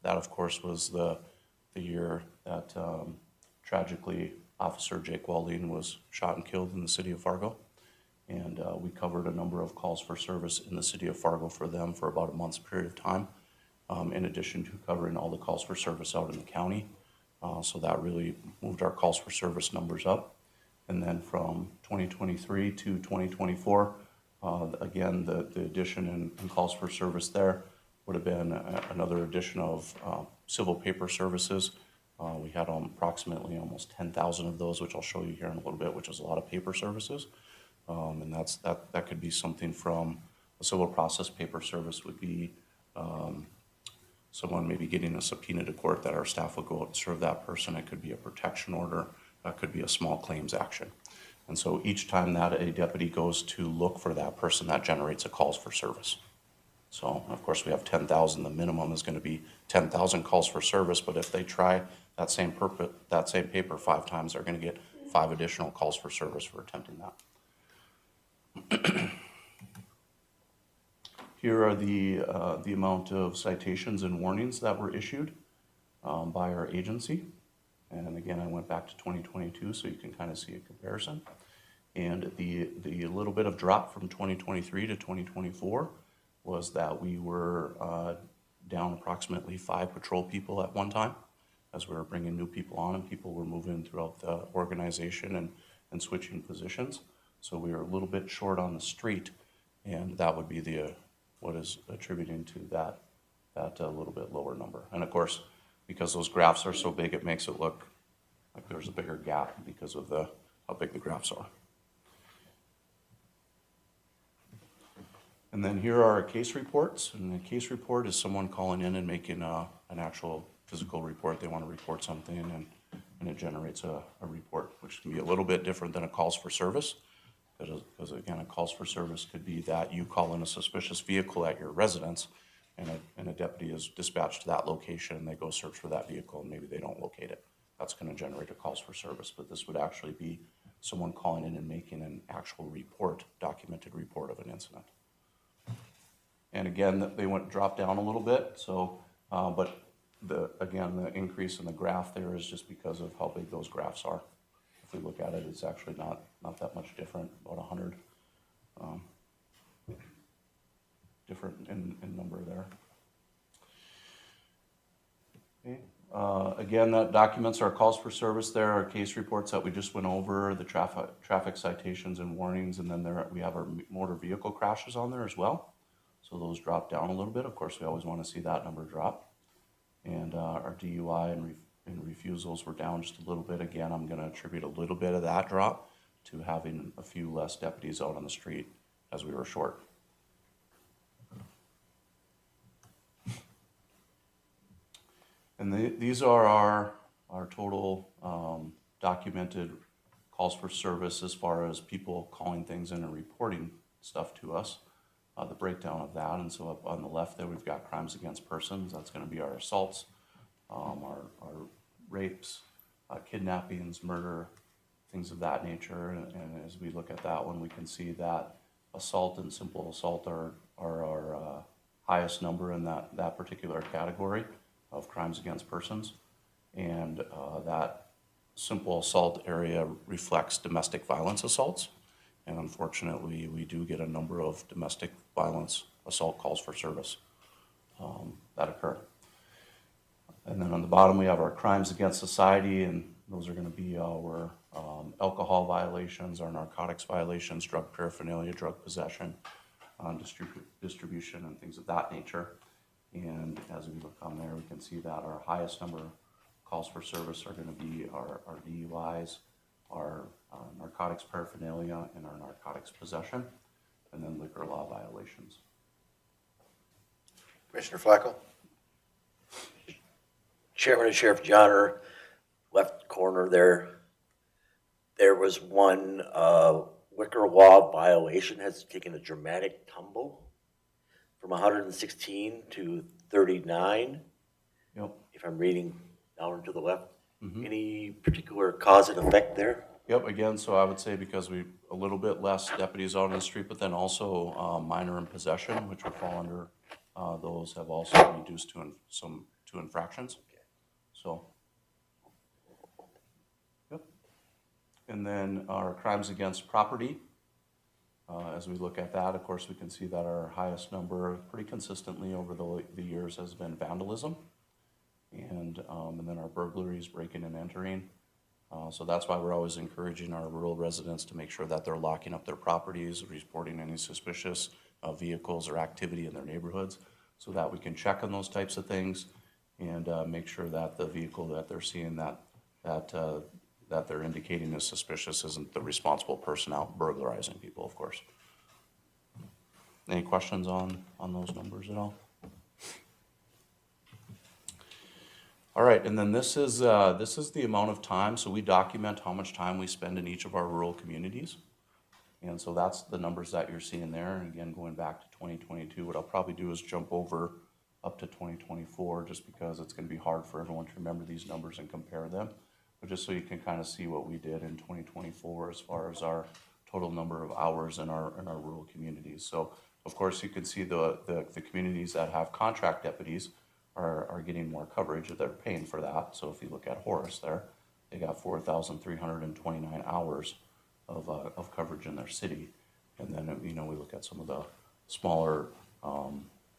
that, of course, was the year that tragically Officer Jake Waldine was shot and killed in the city of Fargo. And we covered a number of calls for service in the city of Fargo for them for about a month's period of time, in addition to covering all the calls for service out in the county. So that really moved our calls for service numbers up. And then from 2023 to 2024, again, the addition in calls for service there would have been another addition of civil paper services. We had approximately almost 10,000 of those, which I'll show you here in a little bit, which is a lot of paper services. And that could be something from a civil process paper service would be someone maybe getting a subpoena to court that our staff would go out and serve that person. It could be a protection order. It could be a small claims action. And so each time that a deputy goes to look for that person, that generates a calls for service. So, of course, we have 10,000. The minimum is going to be 10,000 calls for service, but if they try that same paper 5 times, they're going to get 5 additional calls for service for attempting that. Here are the amount of citations and warnings that were issued by our agency. And again, I went back to 2022, so you can kind of see a comparison. And the little bit of drop from 2023 to 2024 was that we were down approximately 5 patrol people at one time as we were bringing new people on and people were moving throughout the organization and switching positions. So we were a little bit short on the street, and that would be what is attributing to that little bit lower number. And of course, because those graphs are so big, it makes it look like there's a bigger gap because of how big the graphs are. And then here are our case reports. And the case report is someone calling in and making an actual physical report. They want to report something, and it generates a report, which can be a little bit different than a calls for service. Because again, a calls for service could be that you call in a suspicious vehicle at your residence, and a deputy is dispatched to that location, and they go search for that vehicle, and maybe they don't locate it. That's going to generate a calls for service. But this would actually be someone calling in and making an actual report, documented report of an incident. And again, they dropped down a little bit. So, but the increase in the graph there is just because of how big those graphs are. If we look at it, it's actually not that much different, about 100 different in number there. Okay. Again, that documents our calls for service there, our case reports that we just went over, the traffic citations and warnings, and then we have our motor vehicle crashes on there as well. So those drop down a little bit. Of course, we always want to see that number drop. And our DUI and refusals were down just a little bit. Again, I'm going to attribute a little bit of that drop to having a few less deputies out on the street as we were short. And these are our total documented calls for service as far as people calling things in and reporting stuff to us. The breakdown of that. And so up on the left there, we've got crimes against persons. That's going to be our assaults, our rapes, kidnappings, murder, things of that nature. And as we look at that one, we can see that assault and simple assault are our highest number in that particular category of crimes against persons. And that simple assault area reflects domestic violence assaults. And unfortunately, we do get a number of domestic violence assault calls for service that occur. And then on the bottom, we have our crimes against society, and those are going to be our alcohol violations, our narcotics violations, drug paraphernalia, drug possession, distribution, and things of that nature. And as we look on there, we can see that our highest number of calls for service are going to be our DUIs, our narcotics paraphernalia, and our narcotics possession, and then liquor law violations. Commissioner Flacco? Chairman and Sheriff Johnner, left corner there was one liquor law violation has taken a dramatic tumble from 116 to 39. Yep. If I'm reading down to the left. Mm-hmm. Any particular cause and effect there? Yep, again, so I would say because we, a little bit less deputies out on the street, but then also minor in possession, which would fall under, those have also reduced to infractions. So. Yep. And then our crimes against property, as we look at that, of course, we can see that our highest number pretty consistently over the years has been vandalism. And then our burglaries, breaking and entering. So that's why we're always encouraging our rural residents to make sure that they're locking up their properties, reporting any suspicious vehicles or activity in their neighborhoods, so that we can check on those types of things and make sure that the vehicle that they're seeing that they're indicating is suspicious isn't the responsible person out burglarizing people, of course. Any questions on those numbers at all? All right, and then this is the amount of time. So we document how much time we spend in each of our rural communities. And so that's the numbers that you're seeing there. And again, going back to 2022, what I'll probably do is jump over up to 2024, just because it's going to be hard for everyone to remember these numbers and compare them. But just so you can kind of see what we did in 2024 as far as our total number of hours in our rural communities. So of course you can see the communities that have contract deputies are getting more coverage. They're paying for that. So if you look at Horace there, they got 4,329 hours of coverage in their city. And then, we look at some of the smaller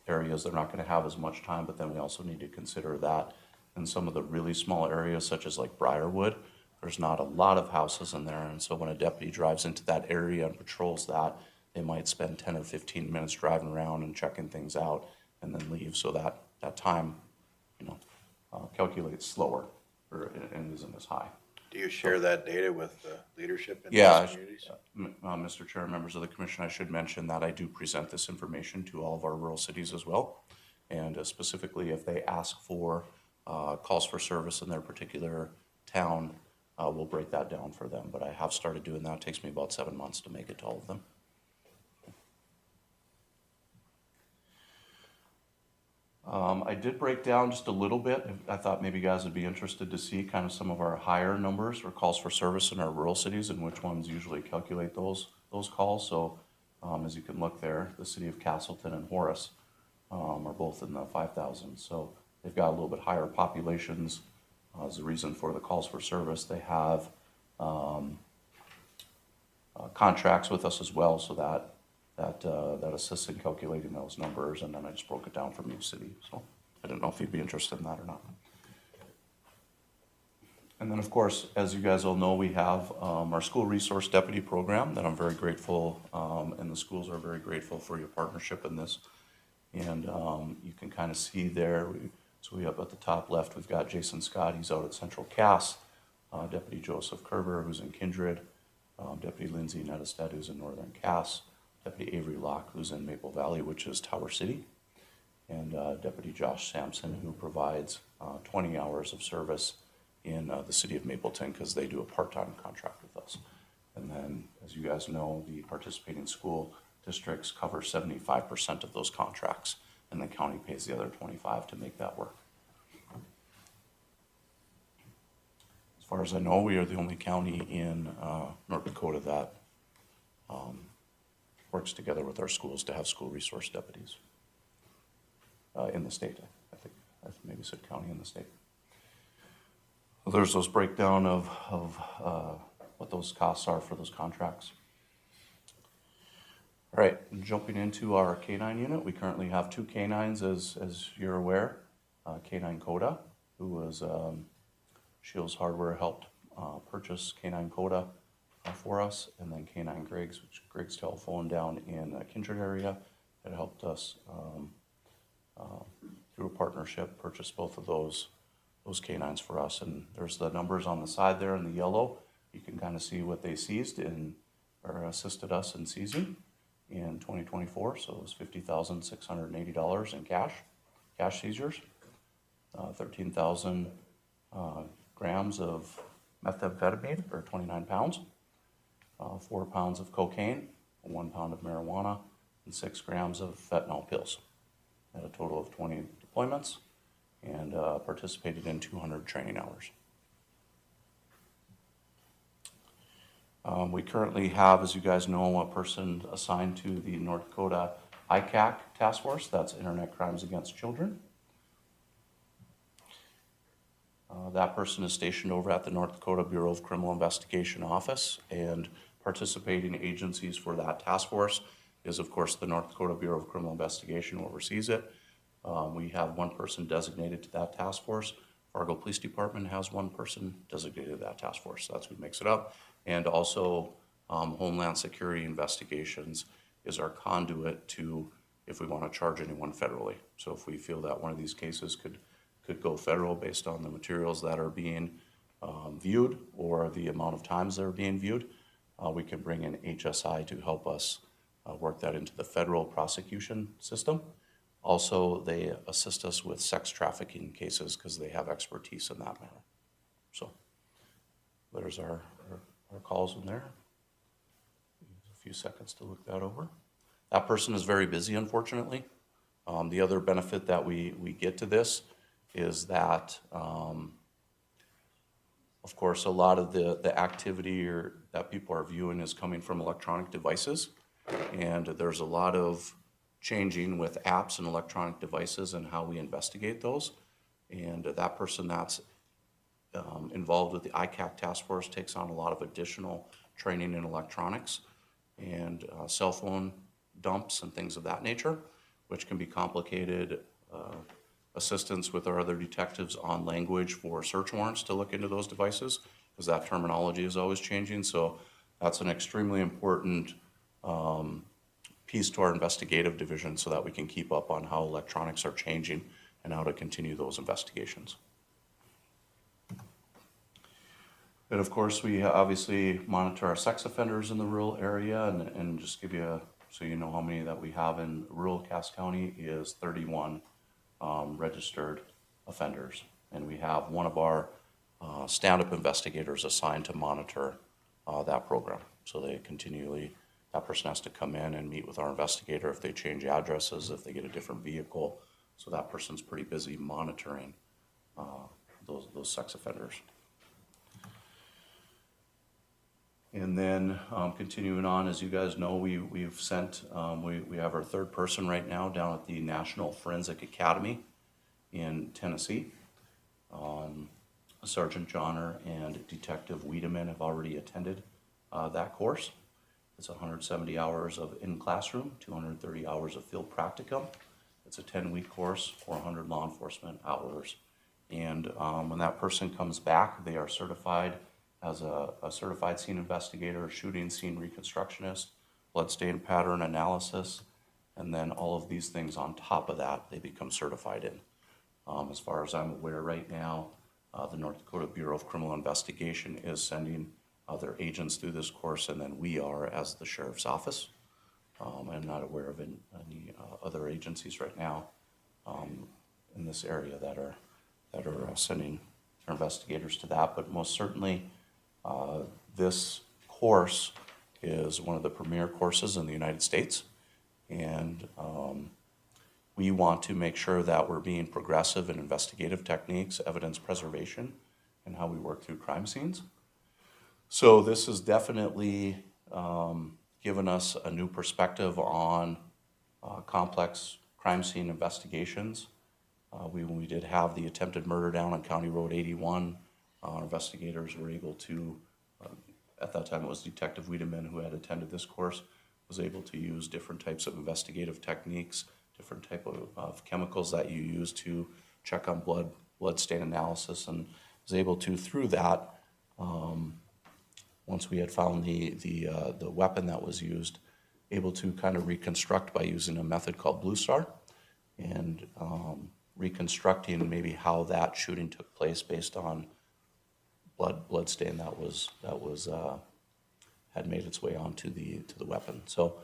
areas, they're not going to have as much time, but then we also need to consider that in some of the really small areas, such as like Briarwood, there's not a lot of houses in there. And so when a deputy drives into that area and patrols that, they might spend 10 or 15 minutes driving around and checking things out and then leave. So that time, calculates slower and isn't as high. Do you share that data with leadership in Yeah, those communities? Mr. Chair, members of the commission, I should mention that I do present this information to all of our rural cities as well. And specifically, if they ask for calls for service in their particular town, we'll break that down for them. But I have started doing that. It takes me about 7 months to make it to all of them. I did break down just a little bit. I thought maybe you guys would be interested to see kind of some of our higher numbers or calls for service in our rural cities and which ones usually calculate those calls. So as you can look there, the city of Castleton and Horace are both in the 5,000. So they've got a little bit higher populations as a reason for the calls for service. They have contracts with us as well, so that assists in calculating those numbers, and then I just broke it down from each city. So I don't know if you'd be interested in that or not. And then, of course, as you guys all know, we have our school resource deputy program that I'm very grateful, and the schools are very grateful for your partnership in this. And you can kind of see there, so we have at the top left, we've got Jason Scott, he's out at Central Cass, Deputy Joseph Kerber, who's in Kindred, Deputy Lindsay Nettestead, who's in Northern Cass, Deputy Avery Locke, who's in Maple Valley, which is Tower City, and Deputy Josh Sampson, who provides 20 hours of service in the city of Mapleton, because they do a part-time contract with us. And then, as you guys know, the participating school districts cover 75% of those contracts, and the county pays the other 25% to make that work. far as I know, we are the only county in North Dakota that works together with our schools to have school resource deputies in the state. I think I maybe said county in the state. So there's those breakdown of what those costs are for those contracts. All right, jumping into our K-9 unit, we currently have 2 K-9s, as you're aware. K-9 Coda, who was Shields Hardware helped purchase K-9 Coda for us, and then K-9 Griggs, which Griggs Telephone down in the Kindred area, that helped us through a partnership purchase both of those K-9s for us. And there's the numbers on the side there in the yellow. You can kind of see what they seized or assisted us in seizing in 2024. So it was $50,680 in cash seizures, 13,000 grams of methamphetamine, or 29 pounds, 4 pounds of cocaine, 1 pound of marijuana, and 6 grams of fentanyl pills, at a total of 20 deployments, and participated in 200 training hours. We currently have, as you guys know, a person assigned to the North Dakota ICAC task force. That's Internet Crimes Against Children. That person is stationed over at the North Dakota Bureau of Criminal Investigation office, and participating agencies for that task force is, of course, the North Dakota Bureau of Criminal Investigation, who oversees it. We have 1 person designated to that task force. Fargo Police Department has 1 person designated to that task force. That's who makes it up. And also Homeland Security Investigations is our conduit to, if we want to charge anyone federally. So if we feel that one of these cases could go federal based on the materials that are being viewed or the amount of times they're being viewed, we can bring in HSI to help us work that into the federal prosecution system. Also, they assist us with sex trafficking cases because they have expertise in that matter. So there's our calls in there. A few seconds to look that over. That person is very busy, unfortunately. The other benefit that we get to this is that, of course, a lot of the activity that people are viewing is coming from electronic devices, and there's a lot of changing with apps and electronic devices and how we investigate those. And that person that's involved with the ICAC task force takes on a lot of additional training in electronics and cell phone dumps and things of that nature, which can be complicated. Assistance with our other detectives on language for search warrants to look into those devices, because that terminology is always changing. So that's an extremely important piece to our investigative division, so that we can keep up on how electronics are changing and how to continue those investigations. And of course, we obviously monitor our sex offenders in the rural area, and just give you so you know how many that we have in rural Cass County is 31 registered offenders. And we have one of our stand-up investigators assigned to monitor that program. So they continually, that person has to come in and meet with our investigator if they change addresses, if they get a different vehicle. So that person's pretty busy monitoring those sex offenders. And then continuing on, as you guys know, we've sent, we have our 3rd person right now down at the National Forensic Academy in Tennessee. Sergeant Johnner and Detective Wiedemann have already attended that course. It's 170 hours of in-classroom, 230 hours of field practicum. It's a 10-week course, 400 law enforcement hours. And when that person comes back, they are certified as a certified scene investigator, shooting scene reconstructionist, bloodstain pattern analysis, and then all of these things on top of that, they become certified in. As far as I'm aware right now, the North Dakota Bureau of Criminal Investigation is sending their agents through this course, and then we are as the Sheriff's Office. I'm not aware of any other agencies right now in this area that are sending their investigators to that, but most certainly this course is one of the premier courses in the United States, and we want to make sure that we're being progressive in investigative techniques, evidence preservation, and how we work through crime scenes. So this has definitely given us a new perspective on complex crime scene investigations. When we did have the attempted murder down on County Road 81, our investigators were able to, at that time it was Detective Wiedemann who had attended this course, was able to use different types of investigative techniques, different type of chemicals that you use to check on blood stain analysis, and was able to, through that, once we had found the weapon that was used, able to kind of reconstruct by using a method called Blue Star, and reconstructing maybe how that shooting took place based on blood stain that had made its way onto the weapon. So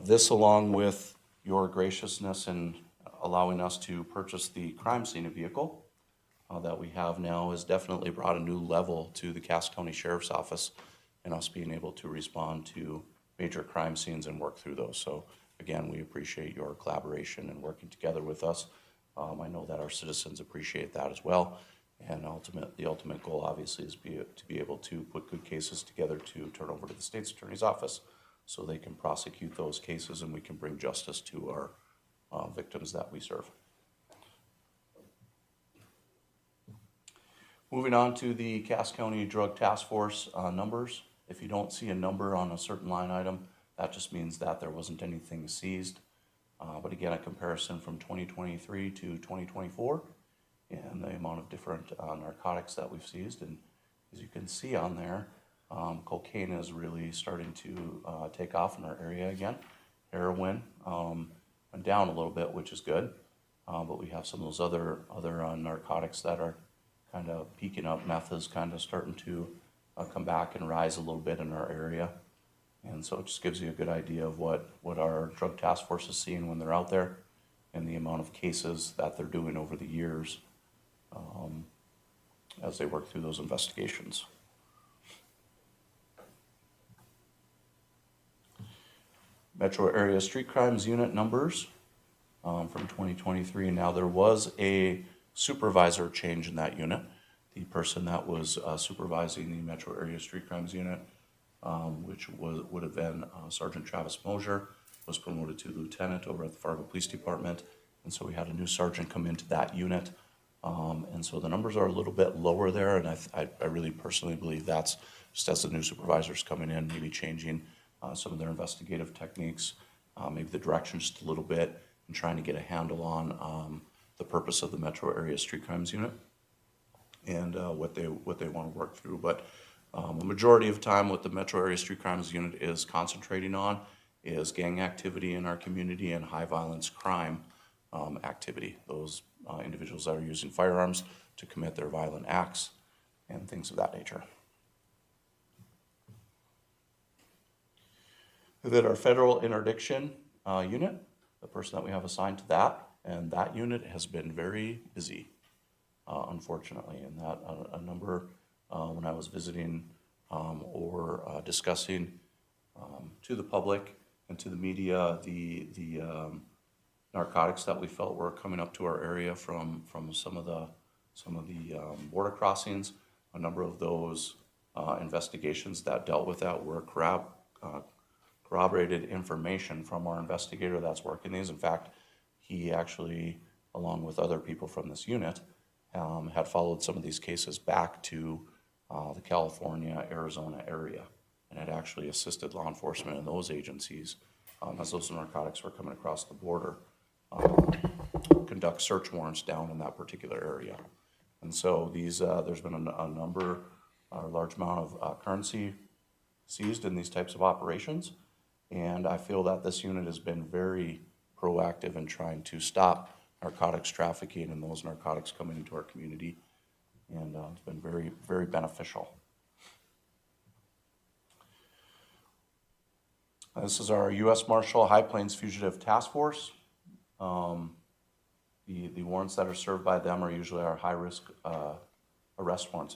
this, along with your graciousness in allowing us to purchase the crime scene vehicle that we have now, has definitely brought a new level to the Cass County Sheriff's Office and us being able to respond to major crime scenes and work through those. So again, we appreciate your collaboration and working together with us. I know that our citizens appreciate that as well. And the ultimate goal, obviously, is to be able to put good cases together to turn over to the state's attorney's office so they can prosecute those cases and we can bring justice to our victims that we serve. Moving on to the Cass County Drug Task Force numbers. If you don't see a number on a certain line item, that just means that there wasn't anything seized. But again, a comparison from 2023 to 2024 and the amount of different narcotics that we've seized. And as you can see on there, cocaine is really starting to take off in our area again. Heroin went down a little bit, which is good. But we have some of those other narcotics that are kind of peaking up. Meth is kind of starting to come back and rise a little bit in our area. And so it just gives you a good idea of what our drug task force is seeing when they're out there and the amount of cases that they're doing over the years as they work through those investigations. Metro Area Street Crimes Unit numbers from 2023. Now, there was a supervisor change in that unit. The person that was supervising the Metro Area Street Crimes Unit, which would have been Sergeant Travis Mosier, was promoted to lieutenant over at the Fargo Police Department. And so we had a new sergeant come into that unit. And so the numbers are a little bit lower there. And I really personally believe that's just as the new supervisors coming in, maybe changing some of their investigative techniques, maybe the direction just a little bit, and trying to get a handle on the purpose of the Metro Area Street Crimes Unit and what they want to work through. But a majority of time what the Metro Area Street Crimes Unit is concentrating on is gang activity in our community and high violence crime activity. Those individuals that are using firearms to commit their violent acts and things of that nature. That our federal interdiction unit, the person that we have assigned to that, and that unit has been very busy, unfortunately, and that a number when I was visiting or discussing to the public and to the media the narcotics that we felt were coming up to our area from some of the border crossings. A number of those investigations that dealt with that were corroborated information from our investigator that's working these. In fact, he actually, along with other people from this unit, had followed some of these cases back to the California, Arizona area, and had actually assisted law enforcement in those agencies as those narcotics were coming across the border, conduct search warrants down in that particular area. And so these, there's been a large amount of currency seized in these types of operations. And I feel that this unit has been very proactive in trying to stop narcotics trafficking and those narcotics coming into our community. And it's been very, very beneficial. This is our U.S. Marshal High Plains Fugitive Task Force. The warrants that are served by them are usually our high-risk arrest warrants,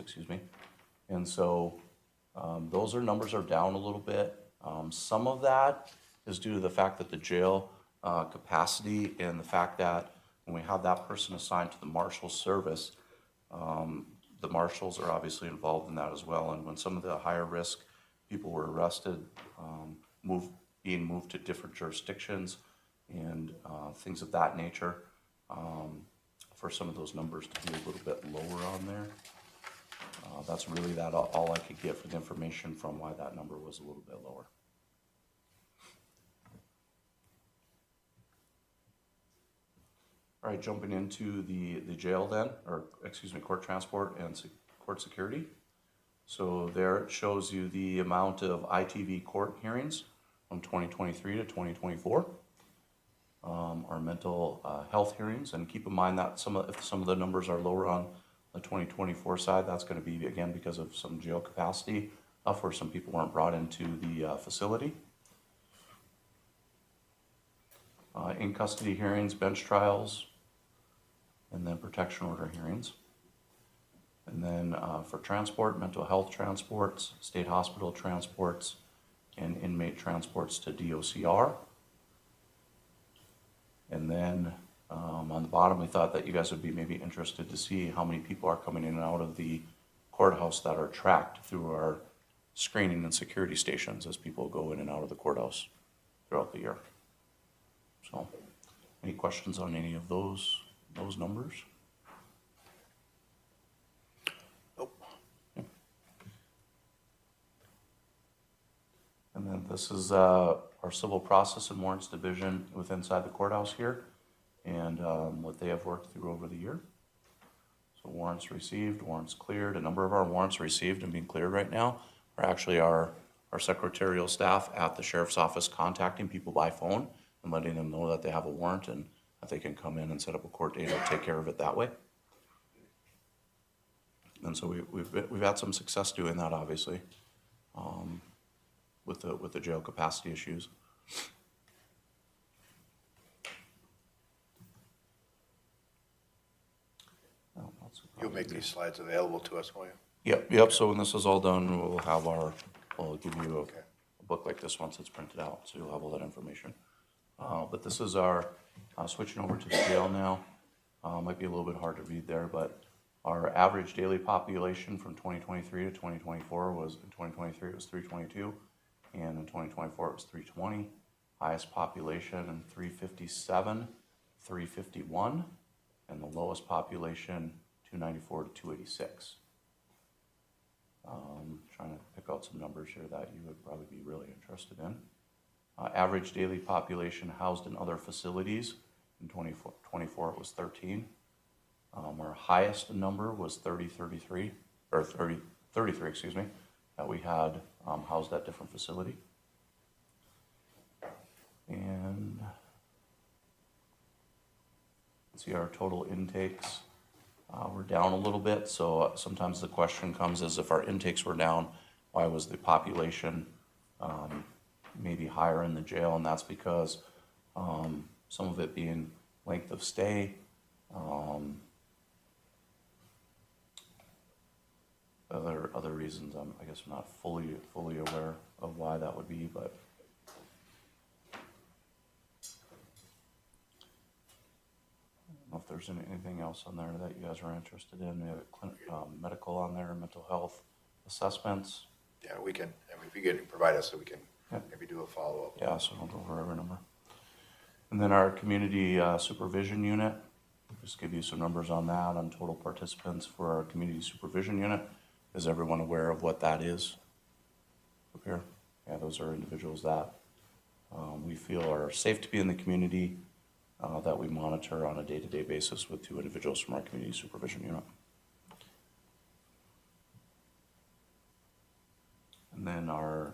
And so those numbers are down a little bit. Some of that is due to the fact that the jail capacity and the fact that when we have that person assigned to the marshal service, the marshals are obviously involved in that as well. And when some of the higher risk people were arrested, being moved to different jurisdictions and things of that nature, for some of those numbers to be a little bit lower on there. That's really all I could get for the information from why that number was a little bit lower. All right, jumping into the jail then, or excuse me, court transport and court security. So there it shows you the amount of ITV court hearings from 2023 to 2024. Our mental health hearings, and keep in mind that if some of the numbers are lower on the 2024 side, that's going to be again because of some jail capacity where some people weren't brought into the facility. In custody hearings, bench trials, and then protection order hearings. And then for transport, mental health transports, state hospital transports, and inmate transports to DOCR. And then on the bottom, we thought that you guys would be maybe interested to see how many people are coming in and out of the courthouse that are tracked through our screening and security stations as people go in and out of the courthouse throughout the year. So, any questions on any of those numbers? Nope. Okay. And then this is our civil process and warrants division inside the courthouse here, and what they have worked through over the year. So warrants received, warrants cleared. A number of our warrants received and being cleared right now are actually our secretarial staff at the sheriff's office contacting people by phone and letting them know that they have a warrant and that they can come in and set up a court date or take care of it that way. And so we've had some success doing that, obviously, with the jail capacity issues. You'll make these slides available to us, will you? Yep. So when this is all done, we'll give you a book like this once it's printed out, so you'll have all that information. But this is our, switching over to the jail now. Might be a little bit hard to read there, but our average daily population from 2023 to 2024 was, in 2023 it was 322, and in 2024 it was 320. Highest population in 357, 351, and the lowest population 294 to 286. Trying to pick out some numbers here that you would probably be really interested in. Average daily population housed in other facilities in 2024 it was 13. Our highest number was 33, excuse me, that we had housed at different facility. And let's see, our total intakes were down a little bit. So sometimes the question comes is, if our intakes were down, why was the population maybe higher in the jail? And that's because some of it being length of stay, other reasons. I guess I'm not fully aware of why that would be, but I don't know if there's anything else on there that you guys are interested in. We have medical on there, mental health assessments. Yeah, we can, if you can provide us, so we can maybe do a follow-up. Yeah, so I'll go over every number. And then our community supervision unit, just give you some numbers on that, on total participants for our community supervision unit. Is everyone aware of what that is up here? Yeah, those are individuals that we feel are safe to be in the community, that we monitor on a day-to-day basis with 2 individuals from our community supervision unit. And then our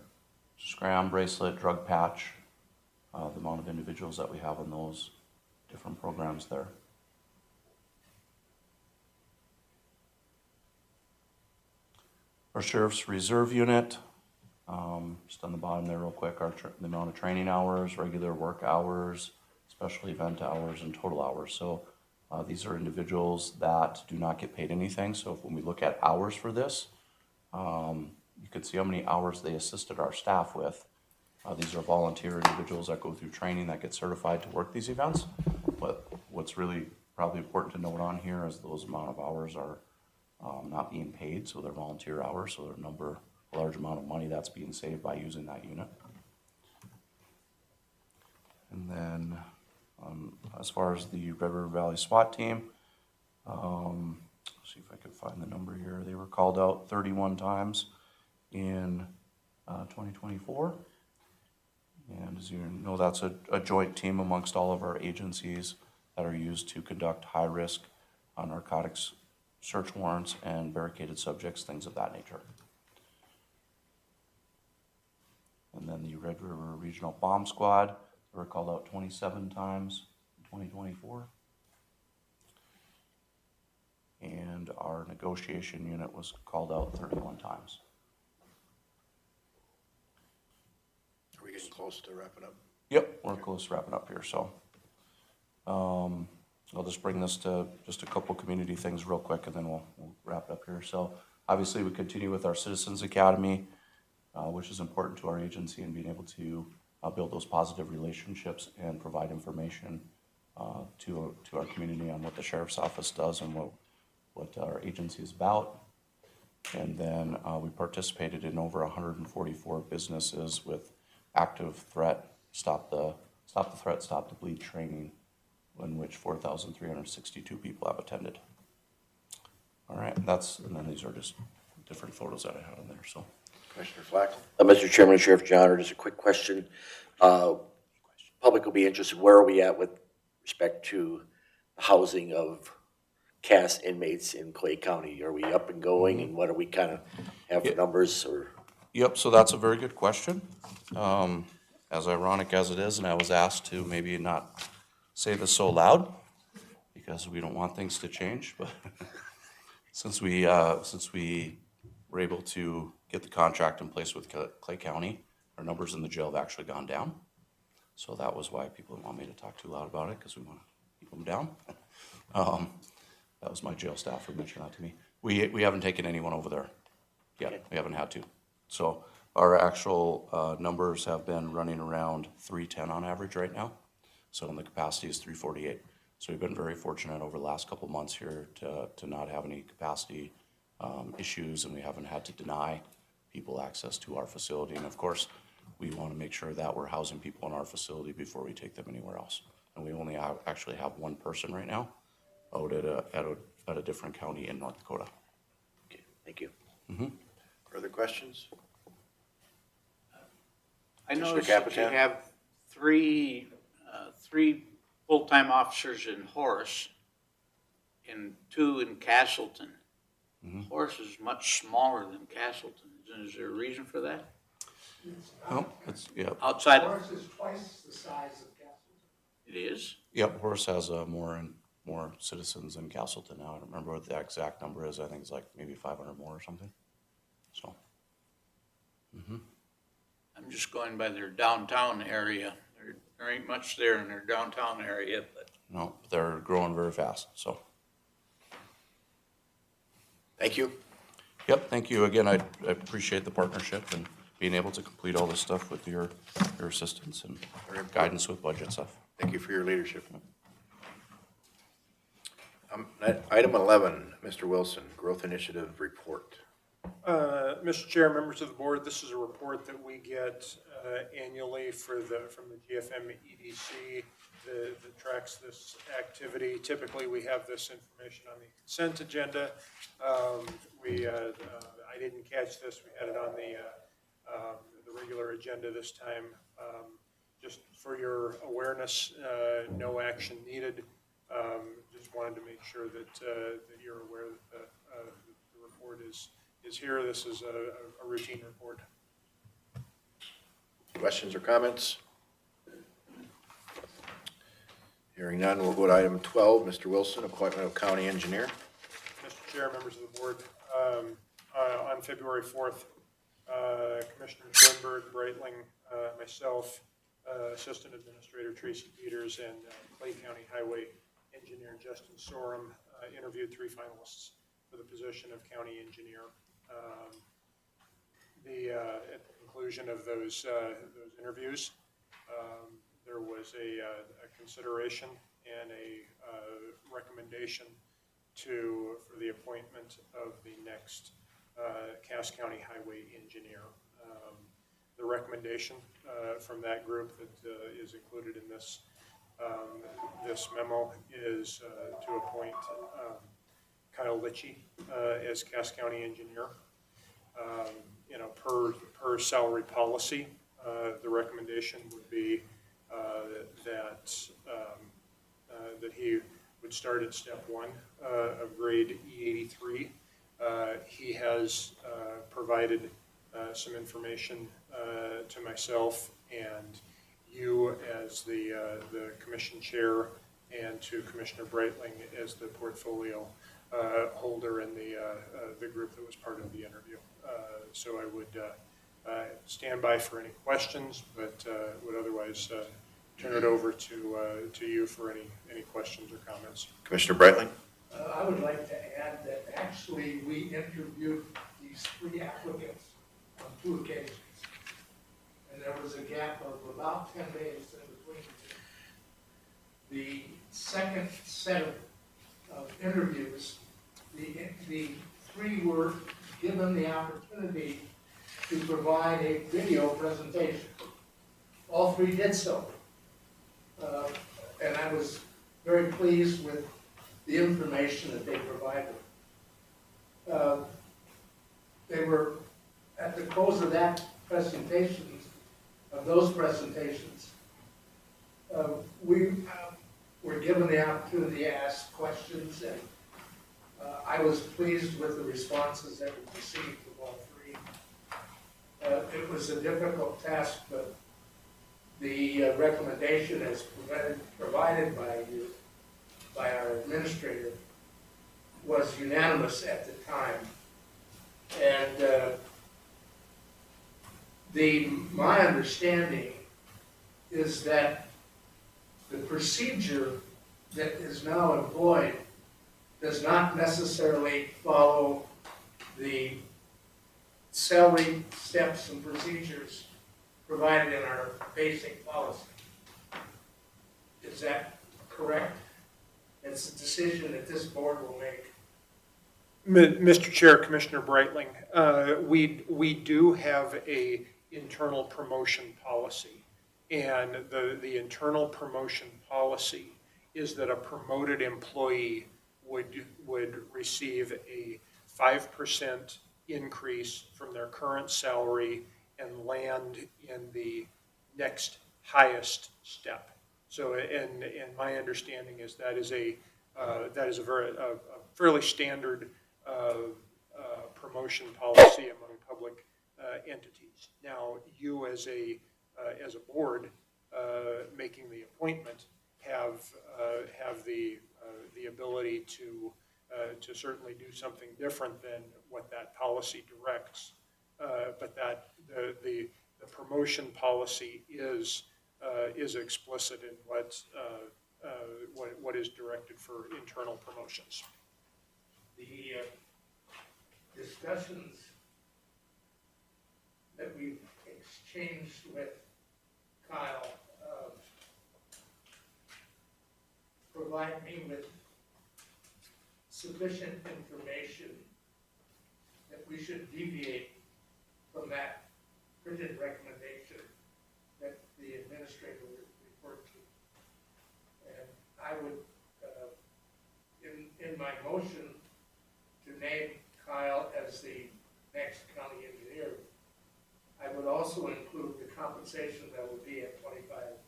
SCRAM bracelet, drug patch, the amount of individuals that we have in those different programs there. Our Sheriff's Reserve Unit, just on the bottom there real quick, the amount of training hours, regular work hours, special event hours, and total hours. So these are individuals that do not get paid anything. So when we look at hours for this, you could see how many hours they assisted our staff with. These are volunteer individuals that go through training that get certified to work these events. But what's really probably important to note on here is those amount of hours are not being paid, so they're volunteer hours, so a large amount of money that's being saved by using that unit. And then, as far as the Red River Valley SWAT team, let's see if I can find the number here. They were called out 31 times in 2024. And as you know, that's a joint team amongst all of our agencies that are used to conduct high-risk narcotics search warrants and barricaded subjects, things of that nature. And then the Red River Regional Bomb Squad were called out 27 times in 2024. And our negotiation unit was called out 31 times. Are we getting close to wrapping up? Yep, we're close to wrapping up here, so. I'll just bring this to just a couple community things real quick, and then we'll wrap it up here. So obviously we continue with our Citizens Academy, which is important to our agency and being able to build those positive relationships and provide information to our community on what the Sheriff's Office does and what our agency is about. And then we participated in over 144 businesses with active threat, stop the threat, stop the bleed training, in which 4,362 people have attended. All right, and then these are just different photos that I have in there, so. Commissioner Flack? Mr. Chairman and Sheriff John, just a quick question. Public will be interested, where are we at with respect to housing of CAS inmates in Clay County? Are we up and going, and what do we kind of have for numbers, or? Yep, so that's a very good question. As ironic as it is, and I was asked to maybe not say this so loud because we don't want things to change, but since we were able to get the contract in place with Clay County, our numbers in the jail have actually gone down. So that was why people didn't want me to talk too loud about it, because we want to keep them down. That was my jail staff who mentioned that to me. We haven't taken anyone over there yet. Okay. We haven't had to. So our actual numbers have been running around 310 on average right now. So the capacity is 348. So we've been very fortunate over the last couple of months here to not have any capacity issues, and we haven't had to deny people access to our facility. And of course, we want to make sure that we're housing people in our facility before we take them anywhere else. And we only actually have one person right now out at a different county in North Dakota. Okay, thank you. Mm-hmm. Further questions? I noticed that you have three full-time officers in Horace and 2 in Castleton. Mm-hmm. Horace is much smaller than Castleton. Is there a reason for that? Oh, yeah. Outside Horace is twice the size of Castleton. It is? Yep, Horace has more citizens than Castleton now. I don't remember what the exact number is. I think it's like maybe 500 more or something. So. Mm-hmm. I'm just going by their downtown area. There ain't much there in their downtown area, but. No, they're growing very fast, so. Thank you. Yep, thank you. Again, I appreciate the partnership and being able to complete all this stuff with your assistance and guidance with budget stuff. Thank you for your leadership. Item 11, Mr. Wilson, Growth Initiative Report. Mr. Chair, members of the board, this is a report that we get annually from the GFM EDC that tracks this activity. Typically, we have this information on the consent agenda. I didn't catch this. We had it on the regular agenda this time. Just for your awareness, no action needed. Just wanted to make sure that you're aware that the report is here. This is a routine report. Questions or comments? Hearing none, we'll go to item 12, Mr. Wilson, appointment of county engineer. Mr. Chair, members of the board, on February 4th, Commissioner Schoenberg, Breitling, myself, Assistant Administrator Tracy Peters, and Clay County Highway Engineer Justin Sorum interviewed 3 finalists for the position of county engineer. At the conclusion of those interviews, there was a consideration and a recommendation for the appointment of the next Cass County Highway Engineer. The recommendation from that group that is included in this this memo is to appoint Kyle Litchie as Cass County Engineer. You know, per salary policy, the recommendation would be that he would start at step 1 of grade E83. He has provided some information to myself and you as the commission chair, and to Commissioner Breitling as the portfolio holder in the group that was part of the interview. So I would stand by for any questions, but would otherwise turn it over to you for any questions or comments. Commissioner Breitling? I would like to add that actually we interviewed these 3 applicants on 2 occasions. And there was a gap of about 10 days in between. The second set of interviews, the 3 were given the opportunity to provide a video presentation. All 3 did so. And I was very pleased with the information that they provided. They were, at the close of that presentation, of those presentations, we were given the opportunity to ask questions, and I was pleased with the responses that we received from all 3. It was a difficult task, but the recommendation as provided by our administrator was unanimous at the time. And my understanding is that the procedure that is now employed does not necessarily follow the salary steps and procedures provided in our basic policy. Is that correct? It's a decision that this board will make. Mr. Chair, Commissioner Breitling, we do have a internal promotion policy, and the internal promotion policy is that a promoted employee would receive a 5% increase from their current salary and land in the next highest step. So, and my understanding is that is a fairly standard promotion policy among public entities. Now, you as a board making the appointment have the ability to certainly do something different than what that policy directs. But that the promotion policy is explicit in what is directed for internal promotions. The discussions that we've exchanged with Kyle provide me with sufficient information that we should deviate from that printed recommendation that the administrator referred to. And I would, in my motion to name Kyle as the next county engineer, I would also include the compensation that would be at 25.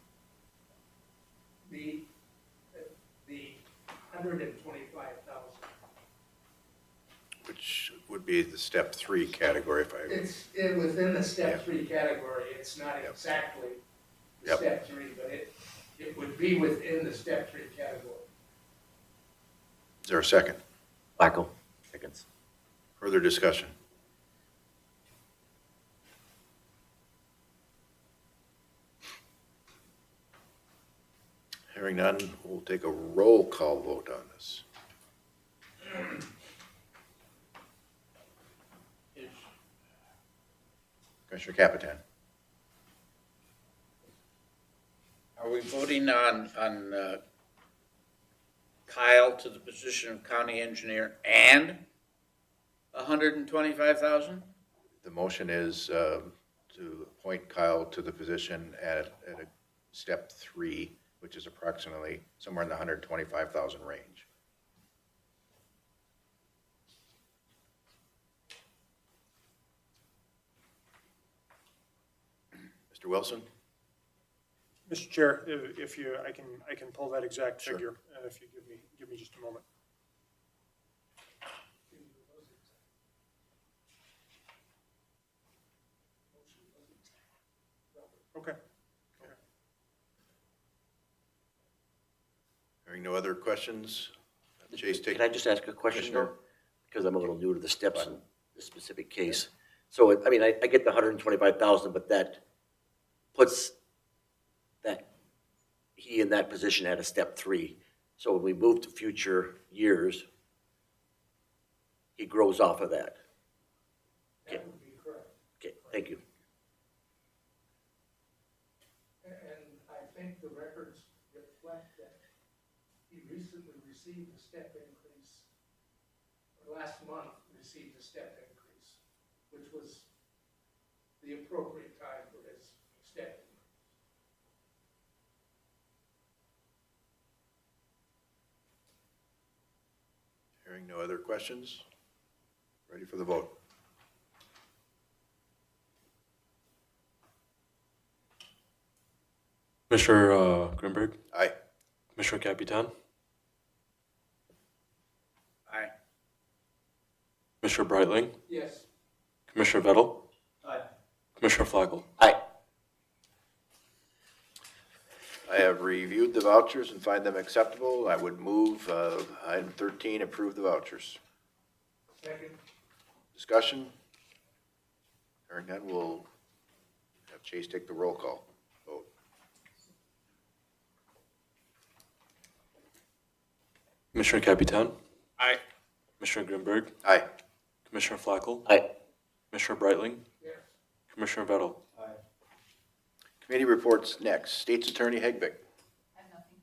The $125,000. Which would be the step 3 category if I... It's within the step 3 category. It's not exactly step 3, but it would be within the step 3 category. Is there a second? Michael, seconds. Further discussion? Hearing none, we'll take a roll call vote on this. Commissioner Capitan. Are we voting on Kyle to the position of county engineer and $125,000? The motion is to appoint Kyle to the position at a step 3, which is approximately somewhere in the 125,000 range. Mr. Wilson? Mr. Chair, if you, I can pull that exact Sure. figure, if you give me just a moment. Okay. Hearing no other questions? Chase, take. Can I just ask a question Commissioner? though? Because I'm a little new to the steps in this specific case. So, I mean, I get the 125,000, but that puts that, he in that position at a step 3. So when we move to future years, he grows off of that. Okay. That would be correct. Okay, thank you. And I think the records reflect that he recently received a step increase, or last month received a step increase, which was the appropriate time for his step increase. Hearing no other questions? Ready for the vote? Commissioner Grimberg, Aye. Commissioner Capitan, Aye. Commissioner Breitling, Yes. Commissioner Vettel, Aye. Commissioner Flacco. Aye. I have reviewed the vouchers and find them acceptable. I would move item 13, approve the vouchers. Second. Discussion? Hearing none, we'll have Chase take the roll call vote. Commissioner Capitan, Aye. Commissioner Grimberg, Aye. Commissioner Flacco, Aye. Commissioner Breitling, Yes. Commissioner Vettel. Committee reports next. State's Attorney Hegbick. I have nothing.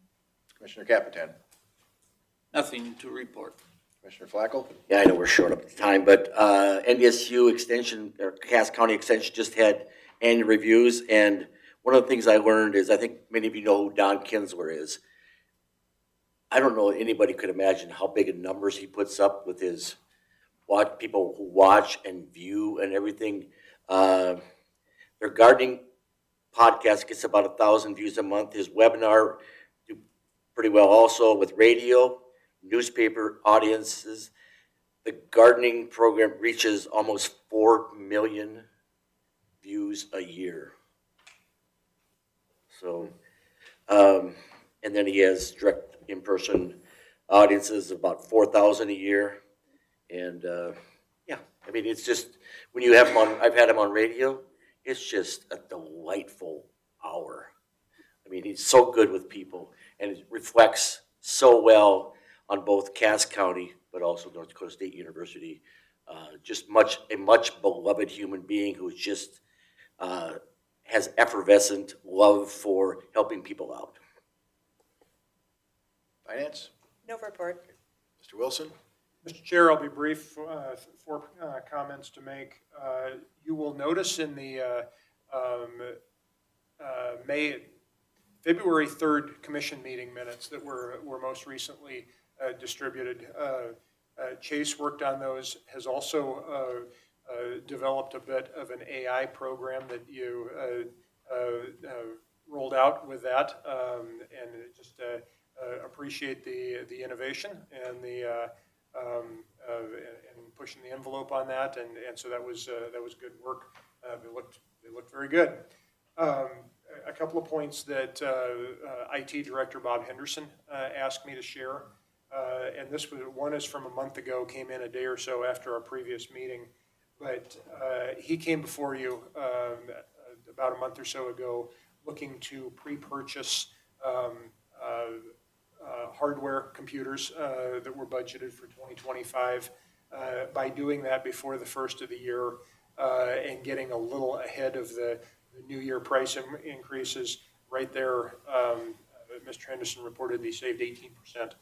Commissioner Capitan. Nothing to report. Commissioner Flacco. Yeah, I know we're short of time, but NDSU Extension, or Cass County Extension just had annual reviews, and one of the things I learned is, I think many of you know who Don Kinsler is. I don't know anybody could imagine how big of numbers he puts up with his people who watch and view and everything. Their gardening podcast gets about 1,000 views a month. His webinar do pretty well also with radio, newspaper audiences. The gardening program reaches almost 4 million views a year. So, and then he has direct in-person audiences of about 4,000 a year. And yeah, I mean, it's just, when you have him on, I've had him on radio, it's just a delightful hour. I mean, he's so good with people, and it reflects so well on both Cass County, but also North Dakota State University. Just a much beloved human being who just has effervescent love for helping people out. Finance. No report. Mr. Wilson. Mr. Chair, I'll be brief, 4 comments to make. You will notice in the February 3rd commission meeting minutes that were most recently distributed. Chase worked on those, has also developed a bit of an AI program that you rolled out with that, and just appreciate the innovation and the and pushing the envelope on that, and so that was good work. They looked very good. A couple of points that IT Director Bob Henderson asked me to share, and this one is from a month ago, came in a day or so after our previous meeting, but he came before you about a month or so ago looking to pre-purchase hardware computers that were budgeted for 2025. By doing that before the first of the year and getting a little ahead of the new year price increases, right there, Mr. Henderson reported he saved 18%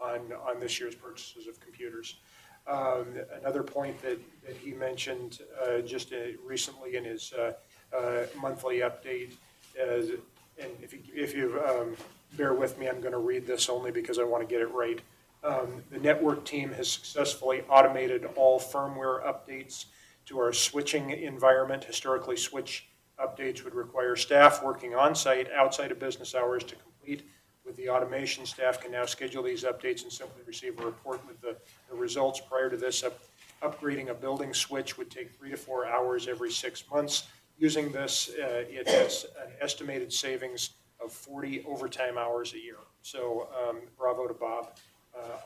on this year's purchases of computers. Another point that he mentioned just recently in his monthly update is, and if you bear with me, I'm going to read this only because I want to get it right. The network team has successfully automated all firmware updates to our switching environment. Historically, switch updates would require staff working on-site outside of business hours to complete. With the automation, staff can now schedule these updates and simply receive a report with the results. Prior to this, upgrading a building switch would take 3 to 4 hours every 6 months. Using this, it has an estimated savings of 40 overtime hours a year. So bravo to Bob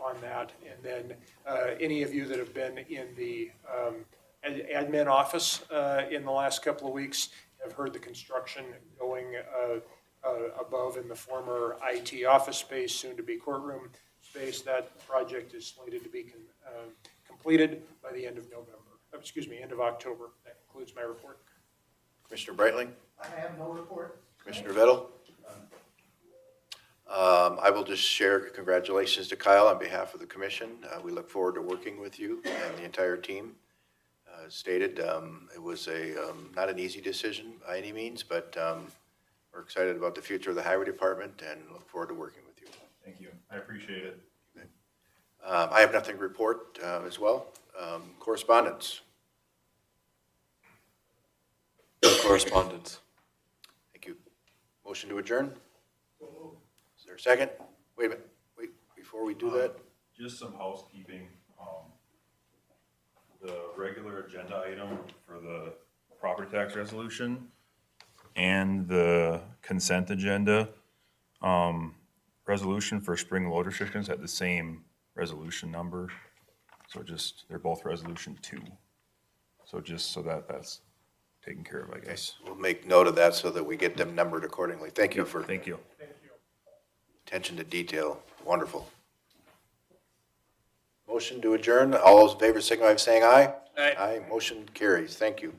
on that. And then any of you that have been in the admin office in the last couple of weeks have heard the construction going above in the former IT office space, soon to be courtroom space. That project is slated to be completed by the end of end of October. That concludes my report. Commissioner Breitling? I have no report. Commissioner Vettel? I will just share congratulations to Kyle on behalf of the commission. We look forward to working with you and the entire team. As stated, it was not an easy decision by any means, but we're excited about the future of the highway department and look forward to working with you. Thank you. I appreciate it. I have nothing to report as well. Correspondence. No correspondence. Thank you. Motion to adjourn? Is there a second? Wait a minute. Wait, before we do that. Just some housekeeping. The regular agenda item for the property tax resolution and the consent agenda, resolution for spring load restrictions had the same resolution number. So just, they're both resolution 2. So just so that's taken care of, I guess. We'll make note of that so that we get them numbered accordingly. Thank you for Thank you. attention to detail. Wonderful. Motion to adjourn. All those in favor signify by saying aye. Aye. Aye. Motion carries. Thank you.